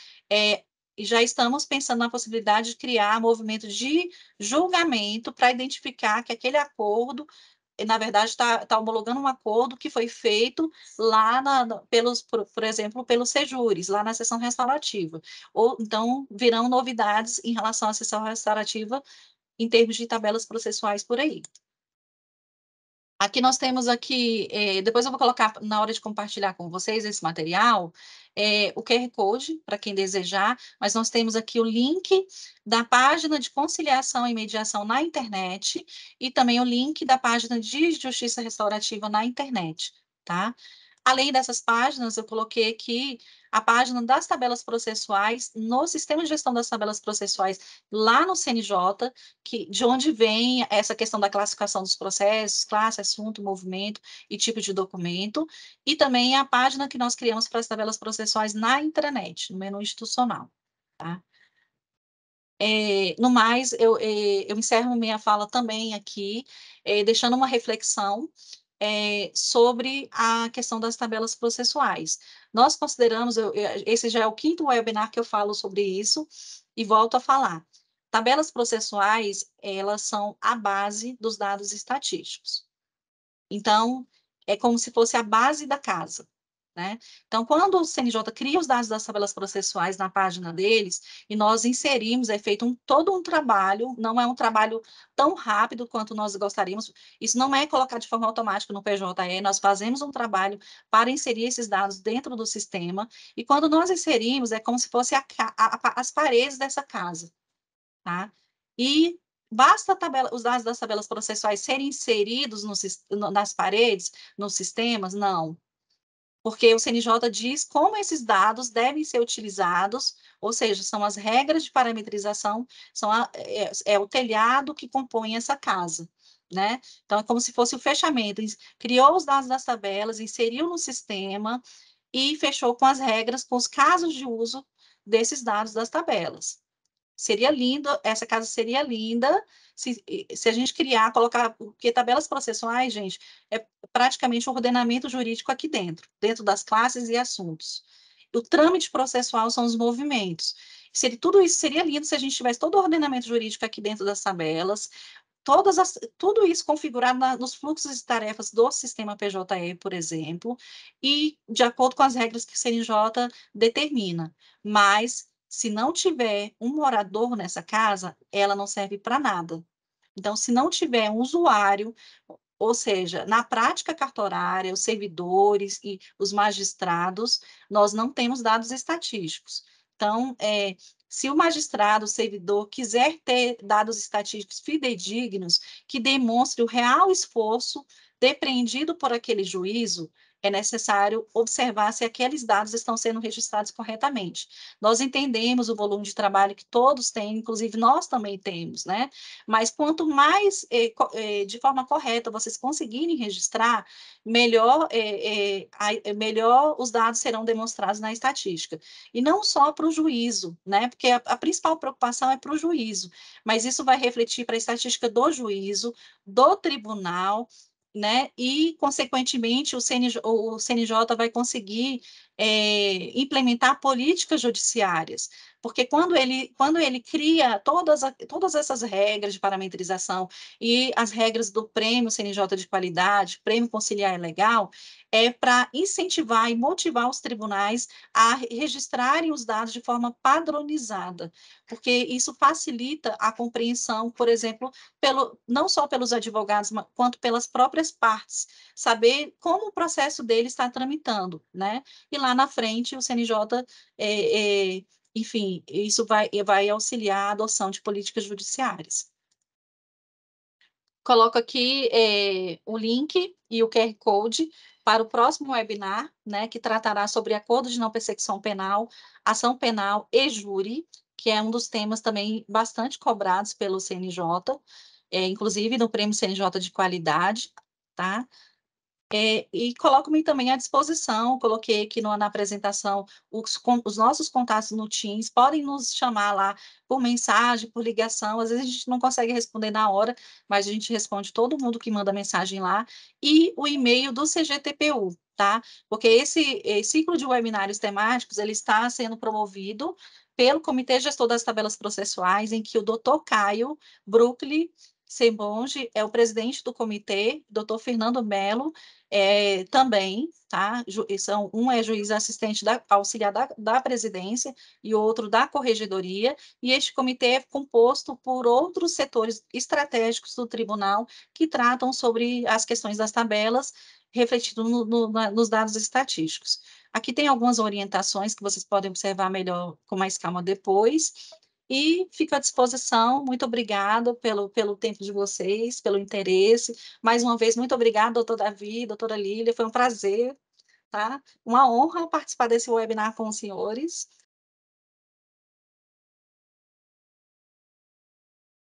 e já estamos pensando na possibilidade de criar movimento de julgamento para identificar que aquele acordo, na verdade, está homologando um acordo que foi feito lá, por exemplo, pelos Sejures, lá na sessão restaurativa. Ou, então, virão novidades em relação à sessão restaurativa em termos de tabelas processuais por aí. Aqui nós temos depois eu vou colocar na hora de compartilhar com vocês esse material, o QR Code, para quem desejar, mas nós temos aqui o link da página de conciliação e mediação na internet e também o link da página de justiça restaurativa na internet, tá? Além dessas páginas, eu coloquei aqui a página das tabelas processuais no sistema de gestão das tabelas processuais lá no CNJ, de onde vem essa questão da classificação dos processos, classe, assunto, movimento e tipo de documento, e também a página que nós criamos para as tabelas processuais na intranet, no menu institucional. Tá? No mais, eu encerro minha fala também aqui, deixando uma reflexão sobre a questão das tabelas processuais. Nós consideramos, esse já é o 5º webinar que eu falo sobre isso, e volto a falar. Tabelas processuais, elas são a base dos dados estatísticos. Então, é como se fosse a base da casa. né? Então, quando o CNJ cria os dados das tabelas processuais na página deles, e nós inserimos, é feito todo um trabalho, não é um trabalho tão rápido quanto nós gostaríamos, isso não é colocar de forma automática no PJE, nós fazemos um trabalho para inserir esses dados dentro do sistema, e quando nós inserimos, é como se fosse as paredes dessa casa, tá? E basta os dados das tabelas processuais serem inseridos nas paredes, nos sistemas? Não. Porque o CNJ diz como esses dados devem ser utilizados, ou seja, são as regras de parametrização, é o telhado que compõe essa casa, né? Então, é como se fosse o fechamento, criou os dados das tabelas, inseriu no sistema e fechou com as regras, com os casos de uso desses dados das tabelas. Seria lindo, essa casa seria linda se a gente criar, colocar, porque tabelas processuais, gente, é praticamente um ordenamento jurídico aqui dentro das classes e assuntos. O trâmite processual são os movimentos. Tudo isso seria lindo se a gente tivesse todo o ordenamento jurídico aqui dentro das tabelas, tudo isso configurado nos fluxos de tarefas do sistema PJE, por exemplo, e de acordo com as regras que o CNJ determina. Mas, se não tiver um morador nessa casa, ela não serve para nada. Então, se não tiver um usuário, ou seja, na prática cartorária, os servidores e os magistrados, nós não temos dados estatísticos. Então, se o magistrado, o servidor, quiser ter dados estatísticos fidedignos que demonstrem o real esforço depreendido por aquele juízo, é necessário observar se aqueles dados estão sendo registrados corretamente. Nós entendemos o volume de trabalho que todos têm, inclusive nós também temos, né? Mas quanto mais de forma correta vocês conseguirem registrar, melhor os dados serão demonstrados na estatística. E não só para o juízo, né? Porque a principal preocupação é para o juízo, mas isso vai refletir para a estatística do juízo, do tribunal, né? E, consequentemente, o CNJ vai conseguir implementar políticas judiciárias, porque quando ele cria todas essas regras de parametrização e as regras do prêmio CNJ de qualidade, prêmio conciliar legal, é para incentivar e motivar os tribunais a registrarem os dados de forma padronizada, porque isso facilita a compreensão, por exemplo, não só pelos advogados, quanto pelas próprias partes, saber como o processo dele está tramitando, né? E lá na frente o CNJ, enfim, isso vai auxiliar a adoção de políticas judiciárias. Coloco aqui o link e o QR Code para o próximo webinar, né, que tratará sobre acordo de não persecução penal, ação penal e júri, que é um dos temas também bastante cobrados pelo CNJ, inclusive no Prêmio CNJ de Qualidade, tá? E coloco-me também à disposição, coloquei aqui na apresentação os nossos contatos no Teams, podem nos chamar lá por mensagem, por ligação, às vezes a gente não consegue responder na hora, mas a gente responde todo mundo que manda mensagem lá, e o e-mail do CGTPU, tá? Porque esse ciclo de webinários temáticos, ele está sendo promovido pelo Comitê Gestor das Tabelas Processuais, em que o Dr. Caio Brooklyn Sebonge é o presidente do comitê, Dr. Fernando Melo, também, tá? Um é juiz assistente auxiliar da presidência e outro da corregedoria, e este comitê é composto por outros setores estratégicos do tribunal que tratam sobre as questões das tabelas, refletido nos dados estatísticos. Aqui tem algumas orientações que vocês podem observar melhor, com mais calma depois, e fico à disposição. Muito obrigada pelo tempo de vocês, pelo interesse. Mais uma vez, muito obrigada, doutor Davi, doutora Lília, foi um prazer, tá? Uma honra participar desse webinar com os senhores.